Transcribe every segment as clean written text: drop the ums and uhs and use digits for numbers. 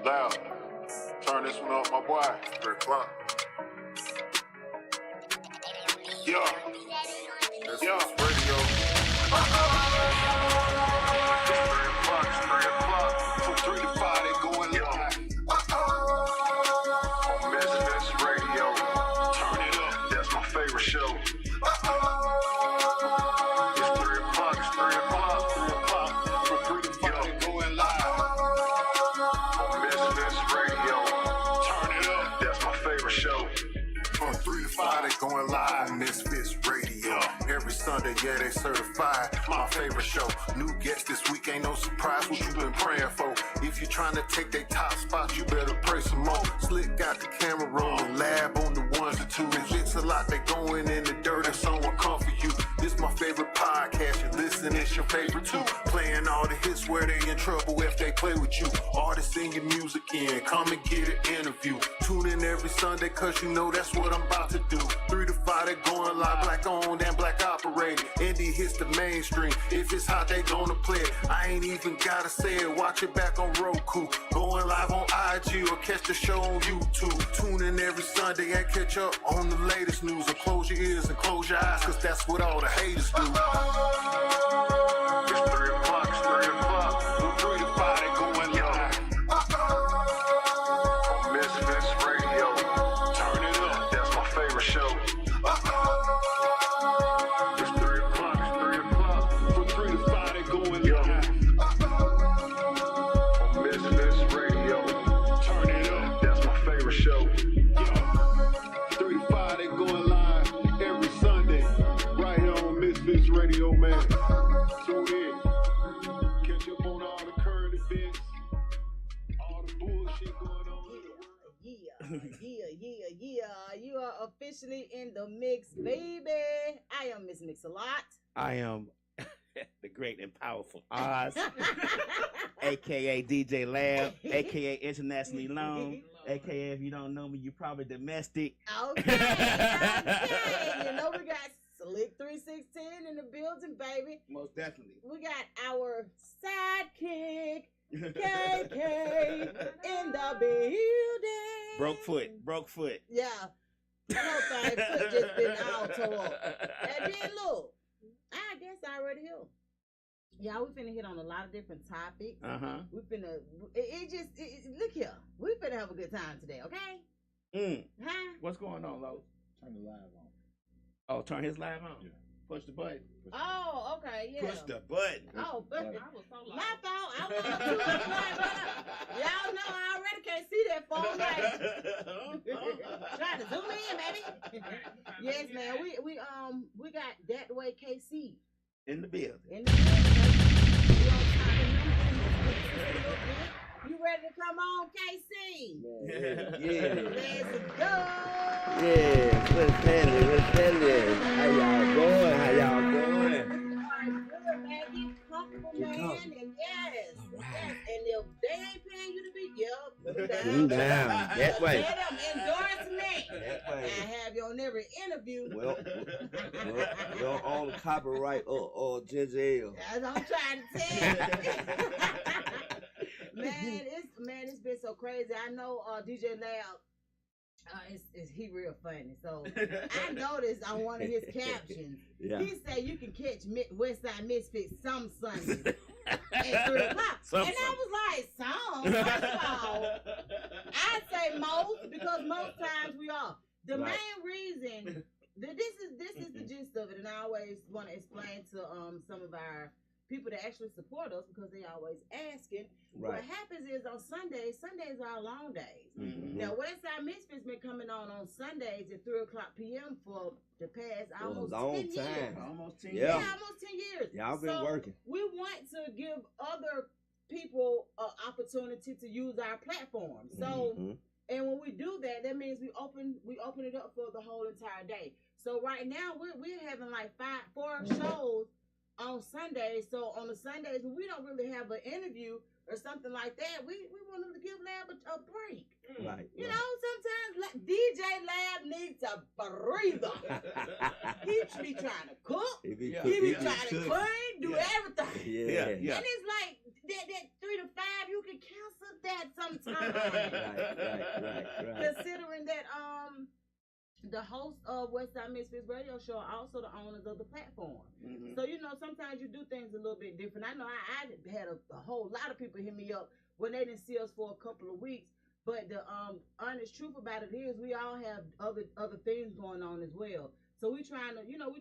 Loud. Turn this one up, my boy. 3 o'clock. Yeah. Yeah. Radio. 3 o'clock. From 3 to 5, they going live. On Misfits Radio. Turn it up. That's my favorite show. It's 3 o'clock. It's 3 o'clock. 3 o'clock. From 3 to 5, they going live. On Misfits Radio. Turn it up. That's my favorite show. From 3 to 5, they going live. Misfits Radio. Every Sunday, yeah, they certified. My favorite show. New guests this week, ain't no surprise what you been praying for. If you trying to take their top spots, you better pray some more. Slick got the camera rolling, lab on the ones and twos. It's a lot, they going in the dirt and someone come for you. This my favorite podcast, you listen, it's your favorite too. Playing all the hits where they in trouble if they play with you. Artists in your music in, come and get an interview. Tune in every Sunday, cause you know that's what I'm about to do. 3 to 5, they going live, black owned and black operated. Indie hits the mainstream, if it's hot, they gonna play it. I ain't even gotta say it, watch it back on Roku. Going live on IG or catch the show on YouTube. Tune in every Sunday and catch up on the latest news. Or close your ears and close your eyes, cause that's what all the haters do. It's 3 o'clock, it's 3 o'clock. From 3 to 5, they going live. On Misfits Radio. Turn it up, that's my favorite show. It's 3 o'clock, it's 3 o'clock. From 3 to 5, they going live. On Misfits Radio. Turn it up, that's my favorite show. 3 to 5, they going live every Sunday. Right here on Misfits Radio, man. Tune in. Catch up on all the current events. All the bullshit going on in the world. Yeah. You are officially in the mix, baby. I am Miss Mix-a-Lot. I am the great and powerful Oz, aka DJ Lab, aka internationally known, aka if you don't know me, you probably domestic. Okay. You know we got Slick 3610 in the building, baby. Most definitely. We got our sidekick, KK, in the building. Broke foot. Yeah. No thing, foot just been all tore up. And then look, I guess I already here. Yeah, we finna hit on a lot of different topics. We finna, look here. We finna have a good time today, okay? Huh? What's going on, Lo? Turn the live on. Oh, turn his live on? Yeah. Push the button. Oh, okay, yeah. Push the button. Oh, but Right. I was so loud. My fault. I was too much loud. Y'all know I already can't see that phone light. Trying to zoom in, baby. Yes, man. We got That Way KC In the building. in the building. We on top of him. You ready to come on, KC? Yeah. Let's go. Yeah, what's happening? How y'all going? Good, man. Get comfortable, man. And yes. And if they ain't paying you to be, Down. That way. Let them endorse me. That way. I have you on every interview. Well, we don't own the copyright or ginger ale. That's what I'm trying to tell you. It's been so crazy. I know DJ Lab, he real funny. So I noticed on one of his captions, he said you can catch Westside Misfits some Sundays at 3 o'clock. And I was like, some? First of all, I say most because most times we are. The main reason, this is the gist of it, and I always want to explain to some of our people that actually support us because they always asking. Right. What happens is on Sundays are our long days. Now Westside Misfits been coming on Sundays at 3 o'clock p.m. for the past almost 10 years. Almost 10 Yeah. years. Almost 10 years. Y'all been working. We want to give other people an opportunity to use our platform. So, and when we do that, that means we open it up for the whole entire day. So right now we're having like 4 shows on Sundays. So on the Sundays, when we don't really have an interview or something like that, we want them to give Lab a break. Right. You know, sometimes DJ Lab needs a breather. He be trying to cook. He be trying to clean, do everything. Yeah. And it's like that 3 to 5, you can cancel that sometimes. Right. Considering that the host of Westside Misfits radio show are also the owners of the platform. Mm-hmm. So, you know, sometimes you do things a little bit different. I know I had a whole lot of people hit me up when they didn't see us for a couple of weeks. But the honest truth about it is we all have other things going on as well. So we trying to live, we're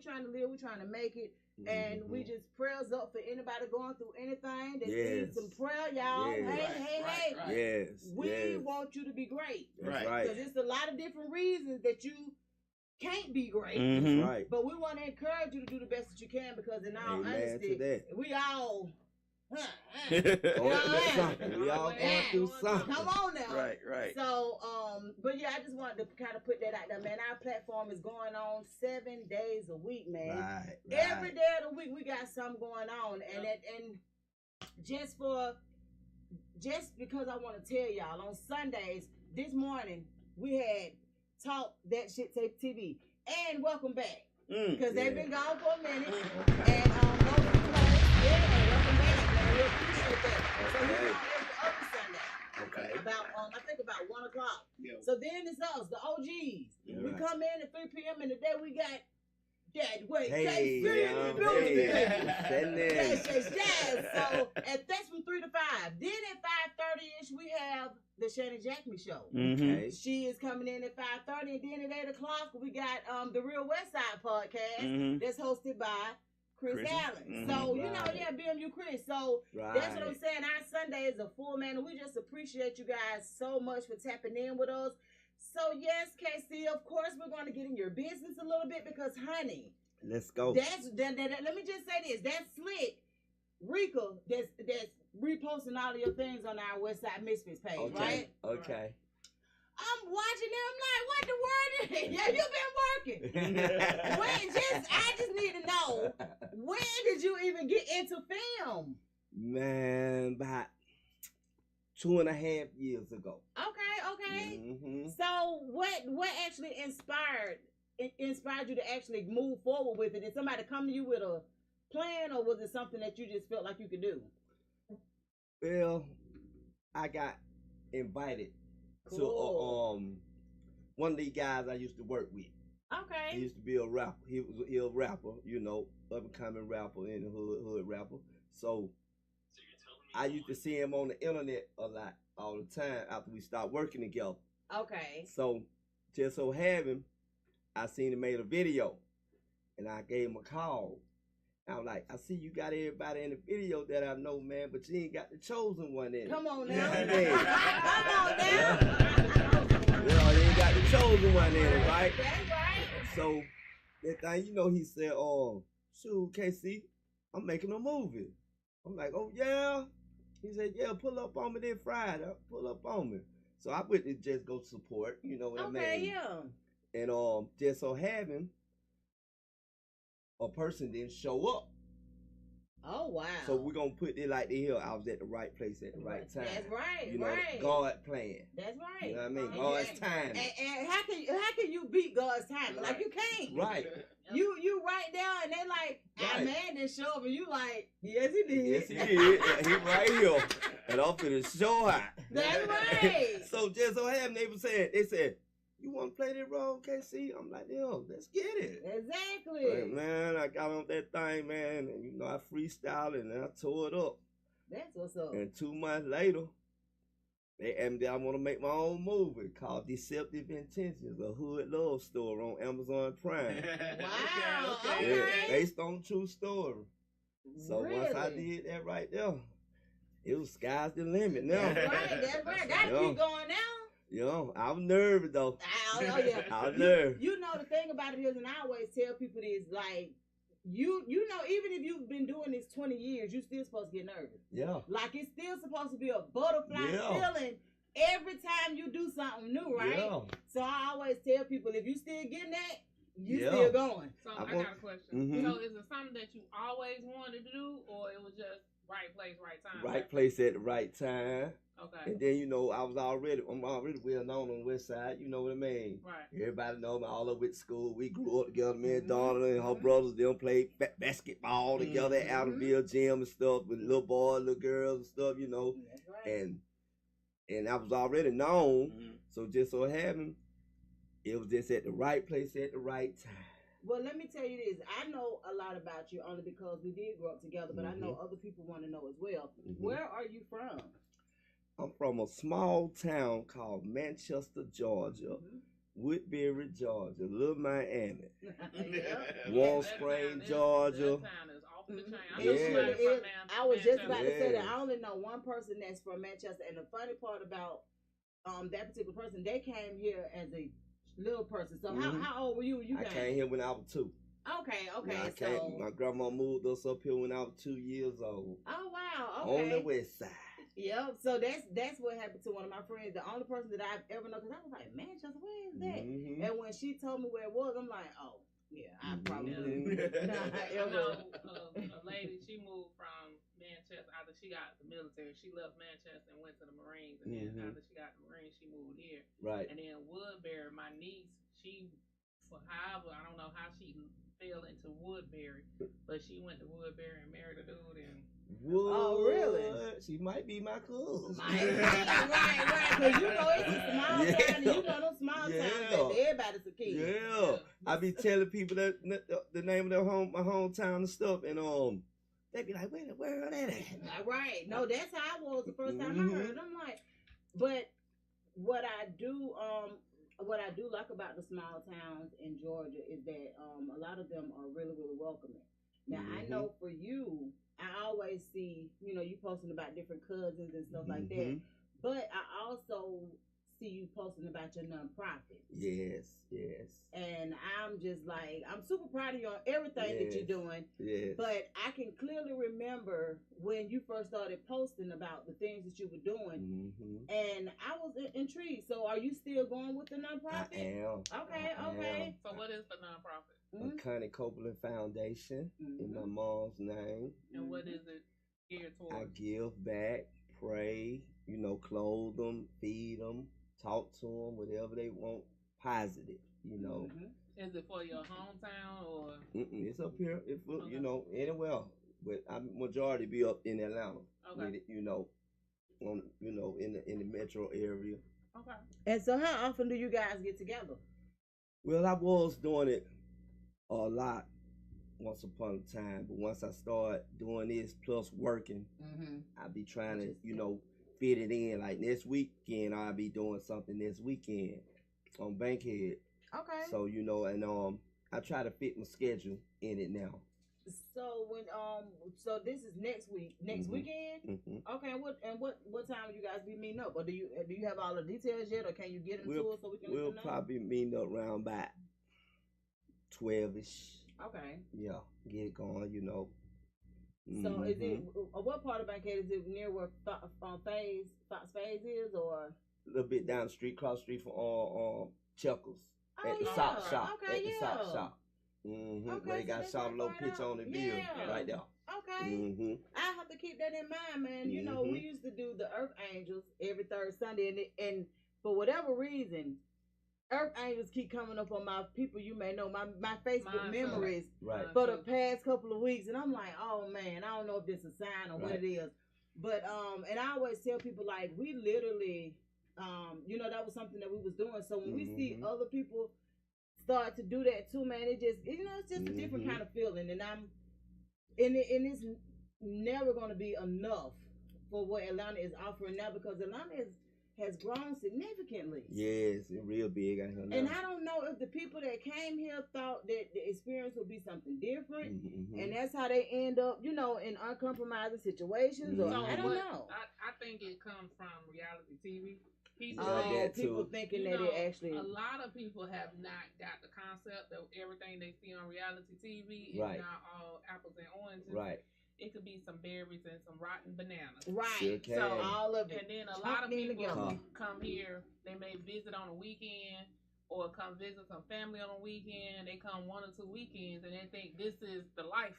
trying to make it. And we just prayers up for anybody going through anything that needs some prayer, y'all. Hey. Yes. We want you to be great. That's right. Because there's a lot of different reasons that you can't be great. Mm-hmm. Right. But we want to encourage you to do the best that you can, because in all honesty, we all we all going through something. Come on now. Right. So, but yeah, I just wanted to kind of put that out there, man. Our platform is going on 7 days a week, man. Right. Every day of the week, we got something going on, and just because I want to tell y'all, on Sundays this morning we had Talk That Shit Tape TV, and welcome back, because they've been gone for a minute, and welcome back. We appreciate that. So we're on every other Sunday. Okay. About I think about 1 o'clock. Yeah. So then it's us, the OGs. Yeah, we come in at 3 p.m. and today we got that way. Hey, Yes. So that's from 3 to 5. Then at 5:30ish we have the Shannon Jackman show. Okay. She is coming in at 5:30, and then at 8 o'clock we got the Real Westside podcast that's hosted by Chris Allen. So, you know, BMU Chris. So, that's what I'm saying. Our Sunday is a full, man, and we just appreciate you guys so much for tapping in with us. So, yes, KC, of course, we're going to get in your business a little bit because, honey, let's go. Let me just say this. That's Slick Rika that's reposting all of your things on our Westside Misfits page, right? Okay. I'm watching them. I'm like, what the word is? Yeah, you've been working. I just need to know, when did you even get into film? Man, about 2.5 years ago. Okay. Mm-hmm. So what actually inspired you to actually move forward with it? Did somebody come to you with a plan, or was it something that you just felt like you could do? Well, I got invited to one of these guys I used to work with. Okay. He used to be a rapper. He was a rapper, you know, up and coming rapper in the hood rapper. So I used to see him on the internet a lot, all the time after we stopped working together. Okay. So just so having, I seen him made a video, and I gave him a call. I was like, I see you got everybody in the video that I know, man, but you ain't got the chosen one in it. Come on now. Come on now. You ain't got the chosen one in it, right? That's right. So that thing, you know, he said, shoot, KC, I'm making a movie. I'm like, oh yeah? He said, yeah, pull up on me then Friday. Pull up on me. So I went to just go support, you know what I mean? Okay, yeah. And just so having, a person didn't show up. Oh wow. So we're gonna put it like the hill. I was at the right place at the right time. That's right. You know, right. God plan. That's right. You know what I mean? God's time. And how can you beat God's time? Right. Like you can't. Right. You right there, and they like, Right. man didn't show up, and you like, yes he did. Yes, he did. He right here. And I'm finna show out. That's right. So just so happened, they said, you want to play that role, KC? I'm like, yo, let's get it. Exactly. Like, man, I got on that thing, man, and you know, I freestyled and I tore it up. That's what's up. And 2 months later, they asked me I want to make my own movie called Deceptive Intentions, a hood love story on Amazon Prime. Wow. Okay. Yeah, based on true story. So really? once I did that right there, it was sky's the limit now. That's right. Gotta keep going now. You know, I was nervous though. Oh, yeah. I was nervous. You know, the thing about it is, and I always tell people this, like, you know, even if you've been doing this 20 years, you still supposed to get nervous. Yeah. Like, it's still supposed to be a butterfly feeling every time you do something new, right? Yeah. So I always tell people, if you still getting that, You still going. So I got a question. So is it something that you always wanted to do, or it was just right place, right time? Right place at the right time. Okay. And then, you know, I'm already well known on the Westside. You know what I mean? Right. Everybody know me all over at school. We grew up together. Me and Donna and her brothers, them played basketball together at Adamville Gym and stuff with little boys, little girls and stuff, you know. That's right. And I was already known. So just so happened, it was just at the right place at the right time. Well, let me tell you this. I know a lot about you only because we did grow up together, but I know other people want to know as well. Where are you from? I'm from a small town called Manchester, Georgia, Woodbury, Georgia, Little Miami, Warm Springs, Georgia. That town is off the chain. I was just about to say that I only know one person that's from Manchester, and the funny part about that particular person, they came here as a little person. So how old were you when you came? I came here when I was 2. Okay. My grandma moved us up here when I was 2 years old. Oh wow. Okay. On the west side. Yep. So that's what happened to one of my friends. The only person that I've ever known, because I was like, Manchester, where is that? And when she told me where it was, I'm like, oh yeah, I probably not ever. A lady, she moved from Manchester after she got the military. She left Manchester and went to the Marines, and then after she got the Marines, she moved here. Right. And then Woodbury, my niece, she, for however, I don't know how she fell into Woodbury, but she went to Woodbury and married a dude and. What? Oh, really? She might be my cousin. Right. Because you know it's a small town, and you know those small towns, everybody's a kid. Yeah. I be telling people that the name of my hometown and stuff, and they be like, where are they at? Right. No, that's how I was the first time I heard it. I'm like, but what I do like about the small towns in Georgia is that a lot of them are really, really welcoming. Now, I know for you, I always see, you know, you posting about different cousins and stuff like that. But I also see you posting about your nonprofit. Yes. And I'm just like, I'm super proud of you on everything that you're doing. Yes. But I can clearly remember when you first started posting about the things that you were doing. And I was intrigued. So are you still going with the nonprofit? I am. Okay. So what is the nonprofit? Connie Copeland Foundation in my mom's name. And what is it geared towards? I give back, pray, you know, clothe them, feed them, talk to them, whatever they want, positive, you know. Is it for your hometown or? It's up here, you know, anywhere. But I majority be up in Atlanta. With it, you know, in the metro area. Okay. And so how often do you guys get together? Well, I was doing it a lot once upon a time, but once I start doing this plus working, I be trying to, you know, fit it in. Like next weekend, I'll be doing something this weekend on Bankhead. Okay. So, you know, and I try to fit my schedule in it now. So when so this is next weekend. Okay. What time will you guys be meeting up, or do you have all the details yet, or can you get them to us so we can? We'll probably meet up around about 12ish. Okay. Yeah, get it going, you know. So is it what part of Bankhead is it near where Fox Phase is, or a little bit down the street, cross the street from Chuckles at the yeah. sock shop. Okay, at the sock shop. Okay, where they got so shot a little picture on the bill right there. Okay. I have to keep that in mind, man. You know, we used to do the Earth Angels every third Sunday, and for whatever reason, Earth Angels keep coming up on my people. You may know my Facebook memories for the past couple of weeks, and I'm like, oh man, I don't know if this is a sign or what it is, but and I always tell people like we literally, you know, that was something that we was doing. So when we see other people start to do that too, man, it just, you know, it's just a different kind of feeling, and it's never going to be enough for what Atlanta is offering now, because Atlanta has grown significantly. Yes, it's real big out here now. And I don't know if the people that came here thought that the experience would be something different, and that's how they end up, you know, in uncompromising situations. Or I don't know. I think it comes from reality TV. People thinking that it actually. A lot of people have not got the concept of everything they see on reality TV is not all apples and oranges. Right. It could be some berries and some rotten bananas. Right. So all of it. And then a lot of people come here. They may visit on a weekend, or come visit some family on a weekend. They come 1 or 2 weekends and they think this is the life.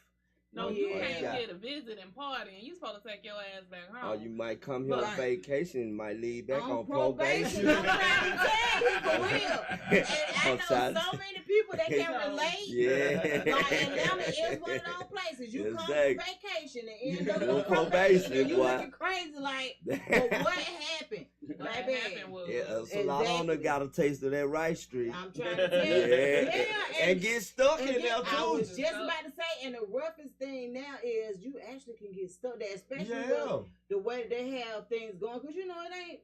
No, you came here to visit and party, and you supposed to take your ass back home. Or you might come here on vacation and might leave back on probation. I'm trying to tell you, for real. And I know so many people that can relate. Yeah. Like Atlanta is one of those places. You come on vacation and end up on on probation. And you looking crazy like, well, what happened? What happened was... So a lot of them got a taste of that Rice Street. I'm trying to tell you. Yeah. And get stuck in there, too. I was just about to say, and the roughest thing now is you actually can get stuck there, especially with the way they have things going. Because, you know, it ain't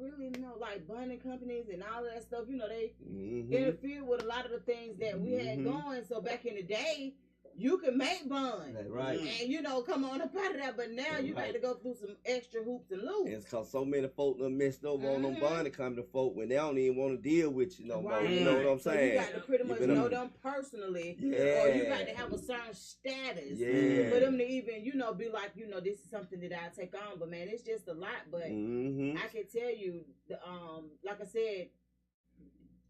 really, you know, like bonding companies and all of that stuff. You know, they interfere with a lot of the things that we had going. So back in the day, you can make bond. That's right. And, you know, come on up out of that. But now you got to go through some extra hoops and loops. It's because so many folk done messed over on them bonding company folk when they don't even want to deal with you no more. You know what I'm saying? So you got to pretty much know them personally. Or you got to have a certain status for them to even, you know, be like, you know, this is something that I take on. But, man, it's just a lot. But I can tell you, like I said,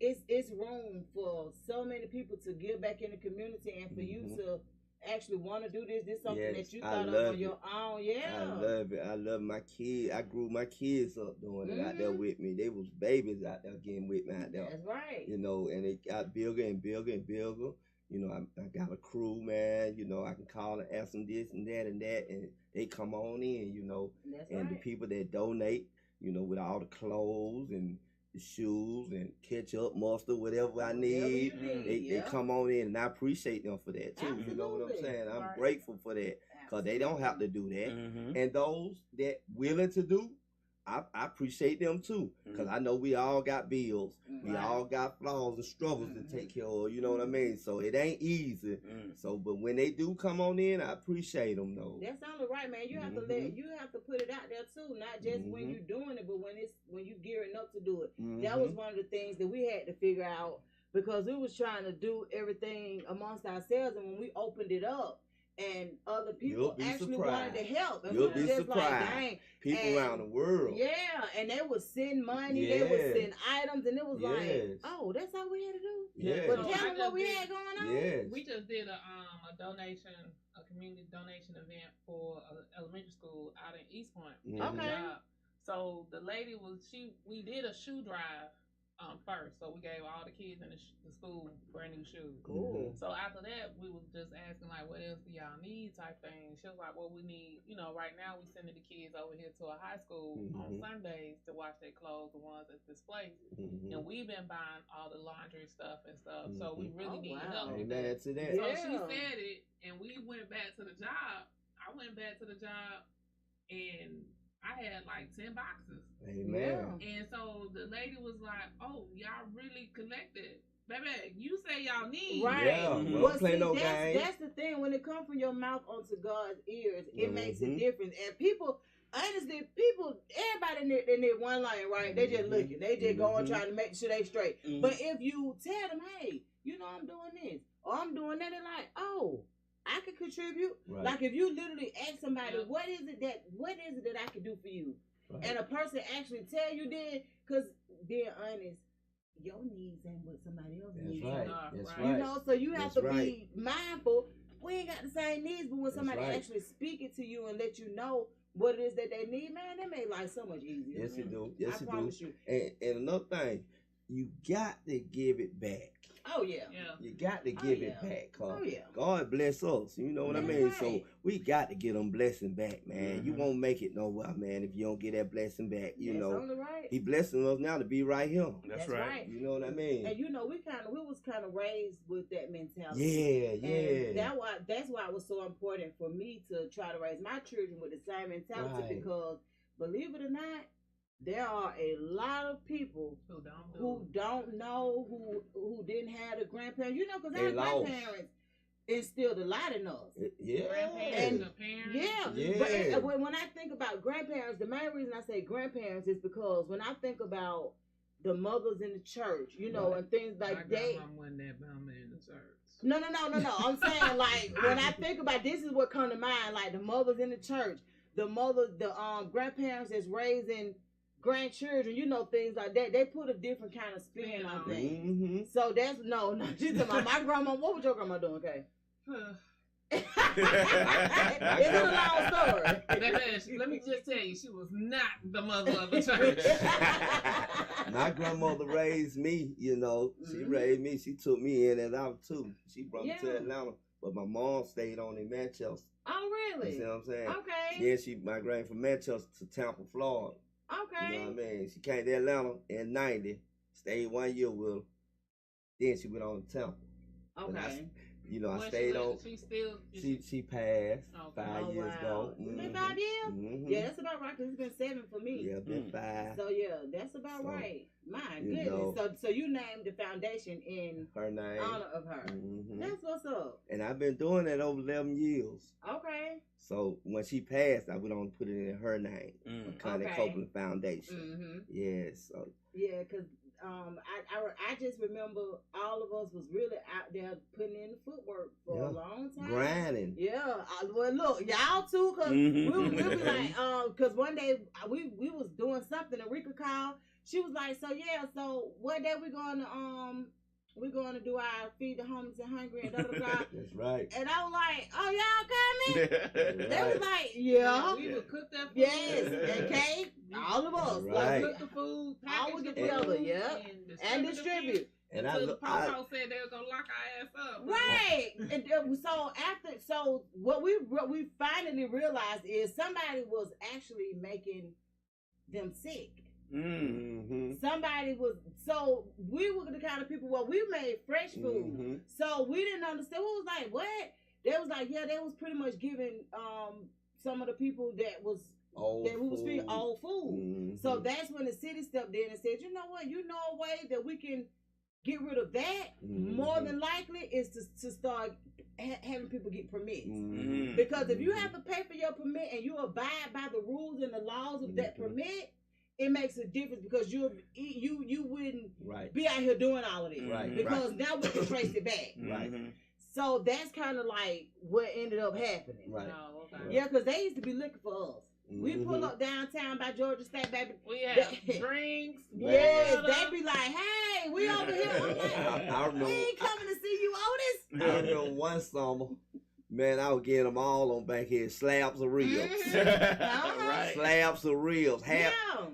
it's room for so many people to give back in the community and for you to actually want to do this. This is something that you thought of on your own. I love it. I love my kids. I grew my kids up doing it out there with me. They was babies out there getting with me out there. That's right. You know, and it got bigger and bigger and bigger. You know, I got a crew, man. You know, I can call and ask them this and that, and they come on in, you know. That's and the people that donate, you know, with all the clothes and the shoes and ketchup, mustard, whatever I need. They come on in, and I appreciate them for that too. Absolutely. You know what I'm saying? I'm grateful for that because they don't have to do that. And those that willing to do, I appreciate them too because I know we all got bills. We all got flaws and struggles to take care of. You know what I mean? So it ain't easy. So, but when they do come on in, I appreciate them though. That's only right, man. You have to you have to put it out there too, not just when you're doing it, but when you gearing up to do it. That was one of the things that we had to figure out because we was trying to do everything amongst ourselves, and when we opened it up. And other people actually wanted to help. And You'll we be just surprised. like, dang. People around the world. Yeah, and they would send money, they would send items, and it was like, oh, that's all we had to do? But So tell them what we had going on. Yes. We just did a donation, a community donation event for elementary school out in East Point. Okay. So the lady we did a shoe drive first. So we gave all the kids in the school brand new shoes. Cool. So after that, we was just asking like, what else do y'all need type thing. She was like, well, we need, you know, right now we sending the kids over here to a high school on Sundays to wash their clothes, the ones that's displaced. And we've been buying all the laundry stuff and stuff. So we really need help with that. To that. So she said it, and we went back to the job. I went back to the job, and I had like 10 boxes. Amen. And so the lady was like, oh, y'all really collected. Baby, you say y'all need. Right. Yeah, well, play no game. That's the thing. When it comes from your mouth onto God's ears, it makes a difference. And people, honestly, everybody in their one line, right? They just looking. They just going trying to make sure they straight. But if you tell them, hey, you know I'm doing this, or I'm doing that, they're like, oh, I can contribute. Right. Like if you literally ask somebody, what is it that I can do for you? Right. And a person actually tell you then, because being honest, your needs ain't what somebody else needs. That's right. You know, so you have to be mindful. We ain't got the same needs, but when somebody actually speak it to you and let you know what it is that they need, man, that make life so much easier. Yes, it do. Yes, I promise you. And another thing, you got to give it back. Oh, yeah. You got to give it back. Oh, yeah. God bless us. You know what I mean? Right. So we got to get them blessing back, man. You won't make it nowhere, man, if you don't get that blessing back. You know, right. He blessing us now to be right here. That's right. You know what I mean? And you know, we was kind of raised with that mentality. Yeah. And that's why it was so important for me to try to raise my children with the same mentality because, believe it or not, there are a lot of people who don't know, who didn't have the grandparents. You know, because our grandparents instilled a lot in us. Grandparents, parents. But when I think about grandparents, the main reason I say grandparents is because when I think about the mothers in the church, you know, and things like that. My grandma wasn't that mama in the church. No. I'm saying, like, when I think about this is what come to mind, like the mothers in the church, the grandparents that's raising grandchildren, you know, things like that. They put a different kind of spin on things. Mm-hmm. So that's no. She's talking about my grandma. What was your grandma doing, okay? It's a long story. Let me just tell you, she was not the mother of the church. My grandmother raised me, you know. She raised me. She took me in and out too. She brought me to Atlanta, but my mom stayed on in Manchester. Oh, really? You see what I'm saying? Okay. Then she migrated from Manchester to Tampa, Florida. Okay. You know what I mean? She came to Atlanta in 90, stayed 1 year with her. Then she went on to Tampa. Okay. I stayed on. She passed 5 years ago. Been 5 years? Yeah, that's about right. Cause it's been 7 for me. Yeah, been 5. So yeah, that's about right. My goodness. So you named the foundation in her name, honor of her. That's what's up. And I've been doing that over 11 years. Okay. So when she passed, I went on to put it in her name, Connie Copeland Foundation. Yes. So. Yeah, cause. I just remember all of us was really out there putting in the footwork for a long time. Grinding. Yeah. Well, look, y'all too, cause we'll be like, cause one day we was doing something and Rika called. She was like, so what day we going to do our feed the homeless and hungry and da da da. That's right. And I was like, oh, y'all coming? They was like, yeah. We would cook that food. Yes, and cake. All of us. Right. Like, cook the food, package the together, and distribute. And until the Popo said they were gonna lock our ass up. Right. And so what we finally realized is somebody was actually making them sick. Somebody was, so we were the kind of people where we made fresh food. So we didn't understand. We was like, what? They was like, yeah, they was pretty much giving some of the people that was feeding old food. So that's when the city stepped in and said, you know what, you know a way that we can get rid of that, more than likely is to start having people get permits. Because if you have to pay for your permit and you abide by the rules and the laws of that permit, it makes a difference because you wouldn't be out here doing all of this. Because now we can trace it back. So that's kind of like what ended up happening. Oh, okay. Yeah, because they used to be looking for us. We pull up downtown by Georgia State, baby. We have drinks. Yes, they be like, hey, we over here. I'm like, I remember, we ain't coming to see you, Otis. I remember one summer, man, I was getting them all on back here, slabs of ribs. Slabs of ribs.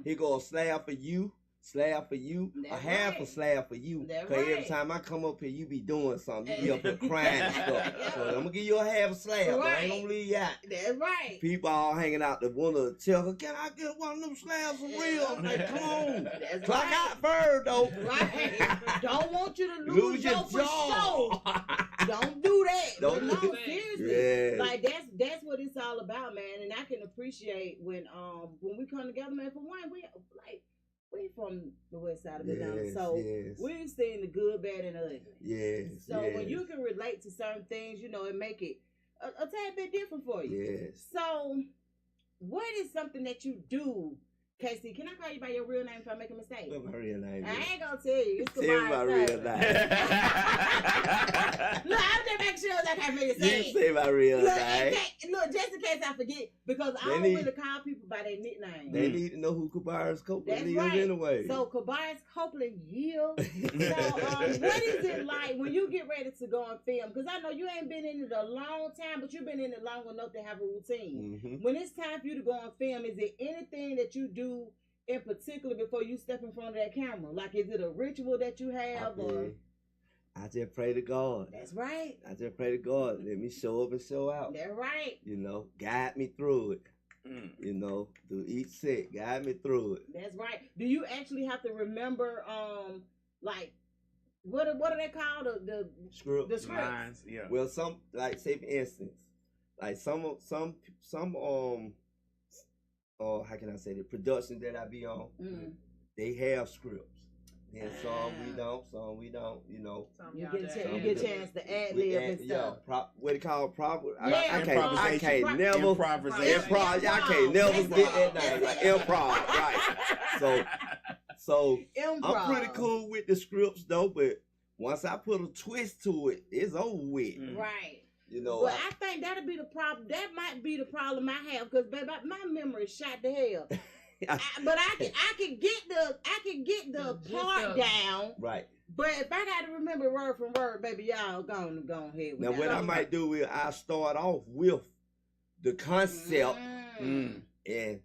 He go a slab for you. Slab for you, That's half a slab for you. Because every time I come up here, you be doing something. You be up here crying and stuff. So I'm going to give you a half a slab. But I ain't going to leave you out. That's right. People all hanging out the window tell her, can I get one of them slabs of real? I'm like, come on. That's Clock out first, though. Right. Don't want you to lose your jaw. Don't do that. Don't no, do that. Seriously. Yeah. Like that's what it's all about, man. And I can appreciate when we come together, man. For one, we from the west side of Atlanta, so we've seen the good, bad, and ugly. Yes. So when you can relate to certain things, it make it a tad bit different for you. Yes. So, what is something that you do, Casey? Can I call you by your real name if I make a mistake? What's my real name? I ain't gonna tell you. It's tell my real name. Look, I'm just making sure that I can't make it say. You say my real name. Look, just in case I forget, because I don't really call people by their nickname. They need to know who Cabarrus Copeland is anyway. So Cabarrus Copeland yield. So what is it like when you get ready to go and film? Because I know you ain't been in it a long time, but you've been in it long enough to have a routine. When it's time for you to go and film, is there anything that you do in particular before you step in front of that camera? Like, is it a ritual that you have, or? I just pray to God. That's right. I just pray to God. Let me show up and show out. That's right. Guide me through it. Through each set, guide me through it. That's right. Do you actually have to remember, like, what are they called? The script. The scripts. Lines, yeah. Well, some, like, say for instance, like some how can I say, the productions that I be on, they have scripts. And some we don't, You get a chance to ad lib and stuff. What it called proper? I can't never improvisation. I can't never get that name. Like improv, right? So improv. I'm pretty cool with the scripts though, but once I put a twist to it, it's over with. Right. Well, I think that'll be the problem. That might be the problem I have, because baby, my memory is shot to hell. but I can get the part down. Right. But if I got to remember word from word, baby, y'all go ahead with Now, that. what I might do is I start off with the concept, and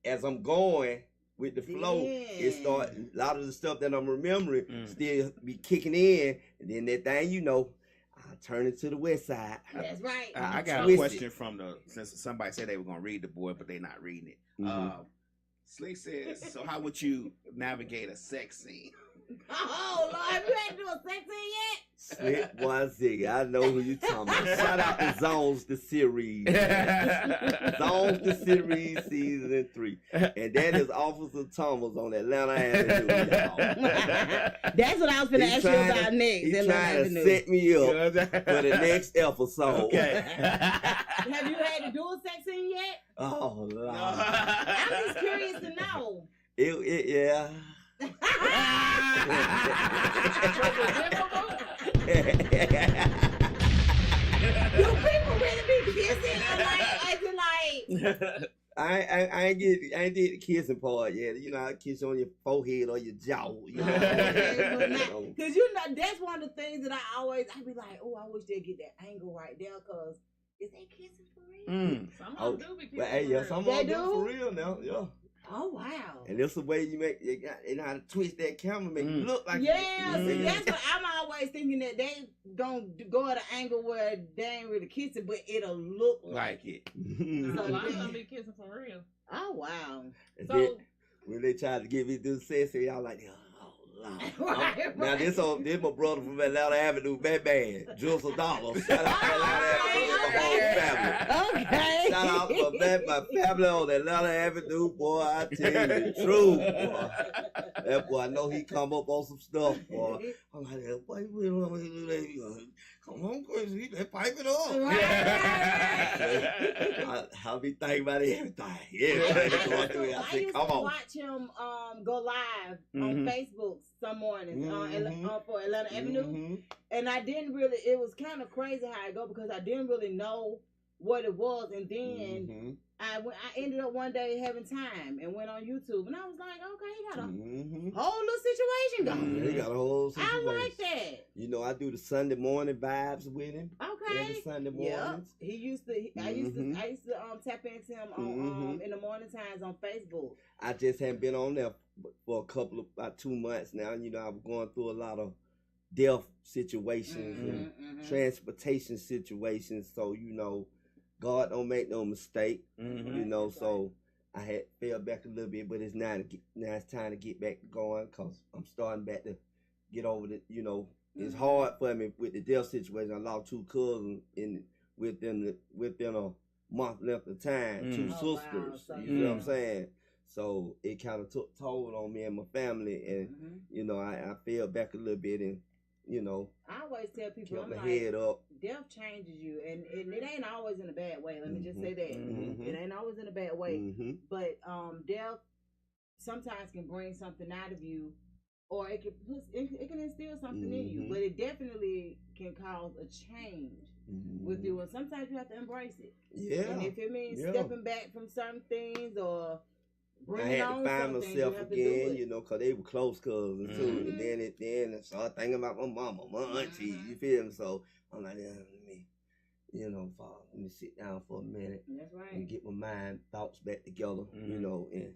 as I'm going with the flow, it start a lot of the stuff that I'm remembering still be kicking in, and then that thing, you know, I turn it to the west side. That's right. I got a question from since somebody said they were gonna read the board, but they're not reading it. Slick says, so how would you navigate a sex scene? Oh Lord, have you had to do a sex scene yet? Slick 160, I know who you talking about. Shout out to Zones the series. Zones the series season 3. And that is Officer Thomas on Atlanta Avenue, y'all. That's what I was gonna ask you about next. He's trying to set me up for the next episode. Okay. Have you had to do a sex scene yet? Oh Lord. I'm just curious to know. Yeah. Do people really be kissing or like? I ain't did the kissing part yet. You know, I kiss on your forehead or your jaw. You know? Because you know that's one of the things that I be like, oh, I wish they'd get that angle right there, cause is they kissing for real? Some of them do be kissing. But hey, yeah, some of them do for real now. Yeah. Oh wow! And that's the way you know how to twist that camera, make you look like. See, that's what I'm always thinking, that they gonna go at an angle where they ain't really kissing, but it'll look like it. So a lot of them be kissing for real. Oh wow! So then, when they tried to get me to do sex, I was like, right. Now this my brother from Atlanta Avenue, Batman, Jules $1. Shout out to Atlanta Avenue, the whole family. Okay. Shout out to my family on Atlanta Avenue, boy. I tell you the truth, boy. That boy, I know he come up on some stuff, boy. I'm like, boy, we don't want to do that. Come on, crazy, they pipe it up. I'll be thinking about everything. I used to watch him go live on Facebook some mornings for Atlanta Avenue, and I didn't really. It was kind of crazy how I go because I didn't really know what it was, and then I ended up one day having time and went on YouTube, and I was like, okay, he got a whole little situation going. He got a whole situation. I like that. You know, I do the Sunday morning vibes with him. Okay. Every Sunday mornings. He used to. I used to tap into him on in the morning times on Facebook. I just haven't been on there for about 2 months now. You know, I was going through a lot of death situations and transportation situations. So, you know, God don't make no mistake. You know, so I had fell back a little bit, but now it's time to get back going because I'm starting back to get over the, you know, it's hard for me with the death situation. I lost 2 cousins within a month length of time, 2 sisters. So, you know what I'm saying? So it kind of took toll on me and my family, and you know, I fell back a little bit, and you know, I always tell people, kept I'm my like, head up. Death changes you, and it ain't always in a bad way. Let me just say that it ain't always in a bad way. But death sometimes can bring something out of you, or it can instill something in you. But it definitely can cause a change with you, and sometimes you have to embrace it. Yeah, and if it means stepping back from certain things or I had to find myself again, you know, because they were close cousins too. And then I started thinking about my mama, my auntie, you feel me? So I'm like, let me sit down for a minute. That's right. And get my thoughts back together, you know, and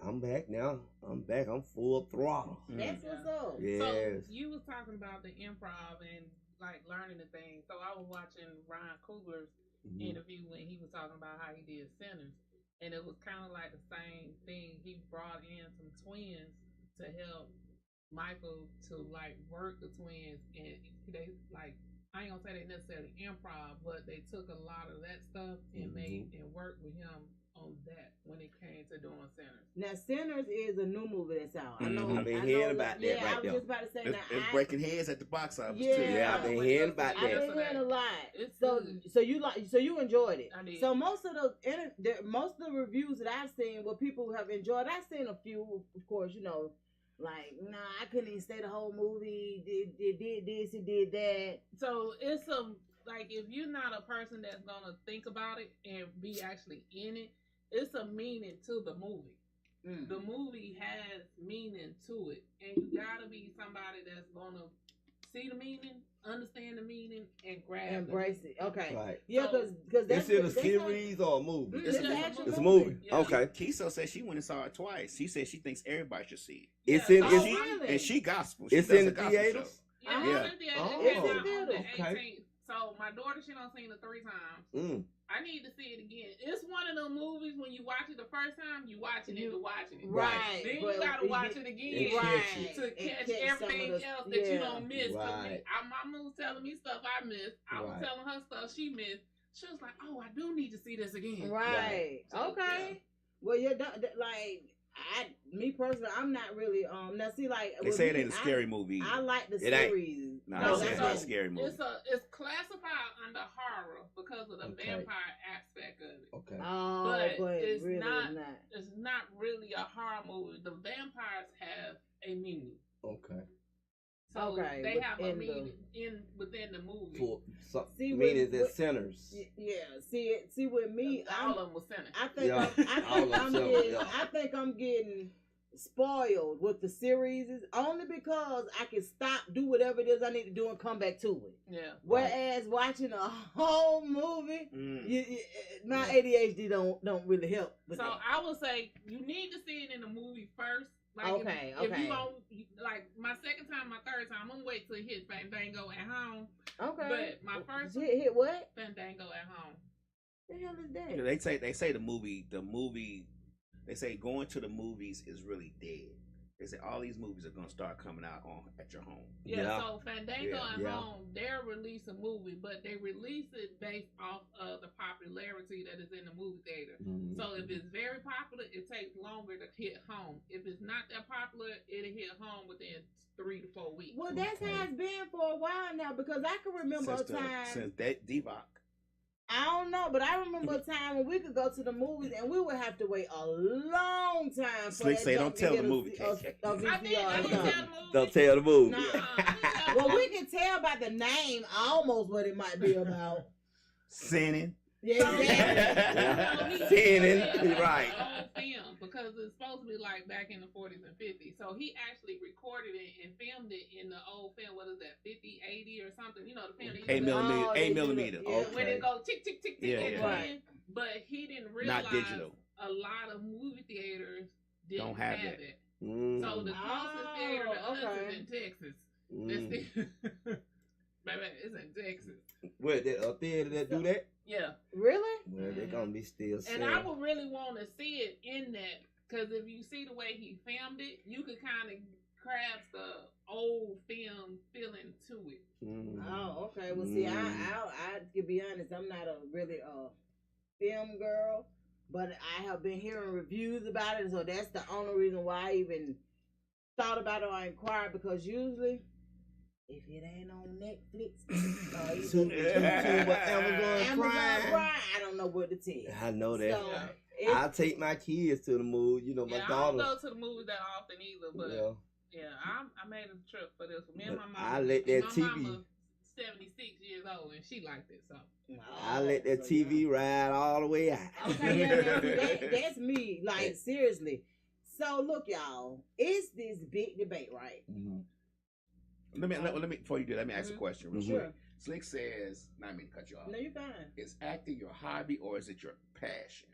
I'm back now. I'm back. I'm full throttle. That's what's up. Yes. So you was talking about the improv and like learning the thing. So I was watching Ryan Coogler's interview when he was talking about how he did Sinners. And it was kind of like the same thing. He brought in some twins to help Michael to like work the twins, and they like, I ain't gonna say they necessarily improv, but they took a lot of that stuff and made and worked with him on that when it came to doing Sinners. Now Sinners is a new movie that's out. I know. I've been hearing about that. Yeah, I was just about to say that. It's breaking heads at the box office too. Yeah, I've been hearing about that. I've been hearing a lot. It's so you enjoyed it. I did. So most of the reviews that I've seen, what people have enjoyed, I've seen a few, of course, you know, like, nah, I couldn't even stay the whole movie. It did this, it did that. So it's like if you're not a person that's gonna think about it and be actually in it, it's a meaning to the movie. the movie has meaning to it, and you gotta be somebody that's gonna see the meaning, understand the meaning, and embrace it. Okay. Right. Yeah, So, because that's It's in a series or a movie? It's an actual It's a movie. Yeah. Okay. Kiso said she went and saw it twice. She said she thinks everybody should see it. It's Yeah, in. so It's, Oh, really? And she gospel. She it's does in a the gospel theaters. show. Yeah, Yeah. it's in the Oh, it came out okay. on the Okay. 18th. So my daughter, she done seen it 3 times. Mm. I need to see it again. It's one of them movies when you watch it the first time, you watching it to watching it. Right. Then you but gotta watch it again Right. to And catch some everything of the- else that you yeah. don't miss. 'Cause Right. My mama was telling me stuff I missed. I was Right. telling her stuff she missed. She was like, "Oh, I do need to see this again." Right. So, Okay. yeah. Well, you're like me personally, I'm not really now see like They with say it me, ain't a scary movie. I like the It ain't. series. No, No, they say it's so not a scary movie. It's classified under horror because of the Okay. vampire aspect of it. Okay. Oh, But but it's really not- not. It's not really a horror movie. The vampires have a meaning. Okay. So Okay, they have a within meaning within the movie. For some See, meaning with- that sinners. Yeah. See with me, All of them was sinners. I think Yeah. I think I'm getting spoiled with the series only because I can stop, do whatever it is I need to do, and come back to it. Yeah. Whereas watching a whole movie, my ADHD don't really help. With So that. I would say you need to see it in the movie first. Like Okay, if okay. you don't like my second time, my third time, I'm gonna wait till it hits Fandango at home. Okay. But my first hit what? Fandango at home. The hell is Yeah, that? they say the movie they say going to the movies is really dead. They say all these movies are gonna start coming out at your home. Yeah, Yeah. so Fandango Yeah, at yeah. home, they'll release a movie, but they release it based off of the popularity that is in the movie theater. Mhm. So if it's very popular, it takes longer to hit home. If it's not that popular, it'll hit home within 3 to 4 weeks. Well, that's how it's been for a while now because I can remember a time. Since Divock. I don't know, but I remember a time when we could go to the movies and we would have to wait a long time for Slick that say, junk don't to tell get the a- movie, a- KK. a I did VCR or tell something. the movie. Don't tell the movie. Nuh-uh. Well, we can tell by the name almost what it might be about. Sinning. Yeah, exactly. Sinning, right. Old film because it's supposed to be like back in the 40s and 50s. So he actually recorded it and filmed it in the old film. What is that? 50, 80 or something? You know the film. they 8 used to- millimeter. Oh, 8 they do millimeter. that, yeah. When it go tick tick tick tick Yeah, at yeah. the Right. end. But he didn't realize Not digital. a lot of movie theaters didn't Don't have have that. it. Mm. So the closest theater to us okay. is in Texas. Mm. Baby, it's in Texas. What, a theater that do that? Yeah. Really? Well, they're gonna be still And selling. I would really want to see it in that because if you see the way he filmed it, you could kind of grasp the old film feeling to it. Mm. Oh, okay. Well, see, I to be honest, I'm not a really film girl, but I have been hearing reviews about it, so that's the only reason why I even thought about it or inquired. Because usually, if it ain't on Netflix, YouTube or Amazon Prime. I don't know what to tell you. I know that. So, Yeah. it's- I take my kids to the movie. You know, my Yeah, I daughter. don't go to the movies that often either, but Yeah. I made a trip for this one. Me and my But mom. I let that my TV mama 76 years old and she liked it, so. I let that so, TV ride all the way out. Okay, yeah, that's me. Like, seriously. So, look, y'all. It's this big debate, right? Mhm. Let me before you do, let me ask a question real Mhm. quick. Sure. Slick says, not mean to cut you off. No, you're fine. Is acting your hobby or is it your passion?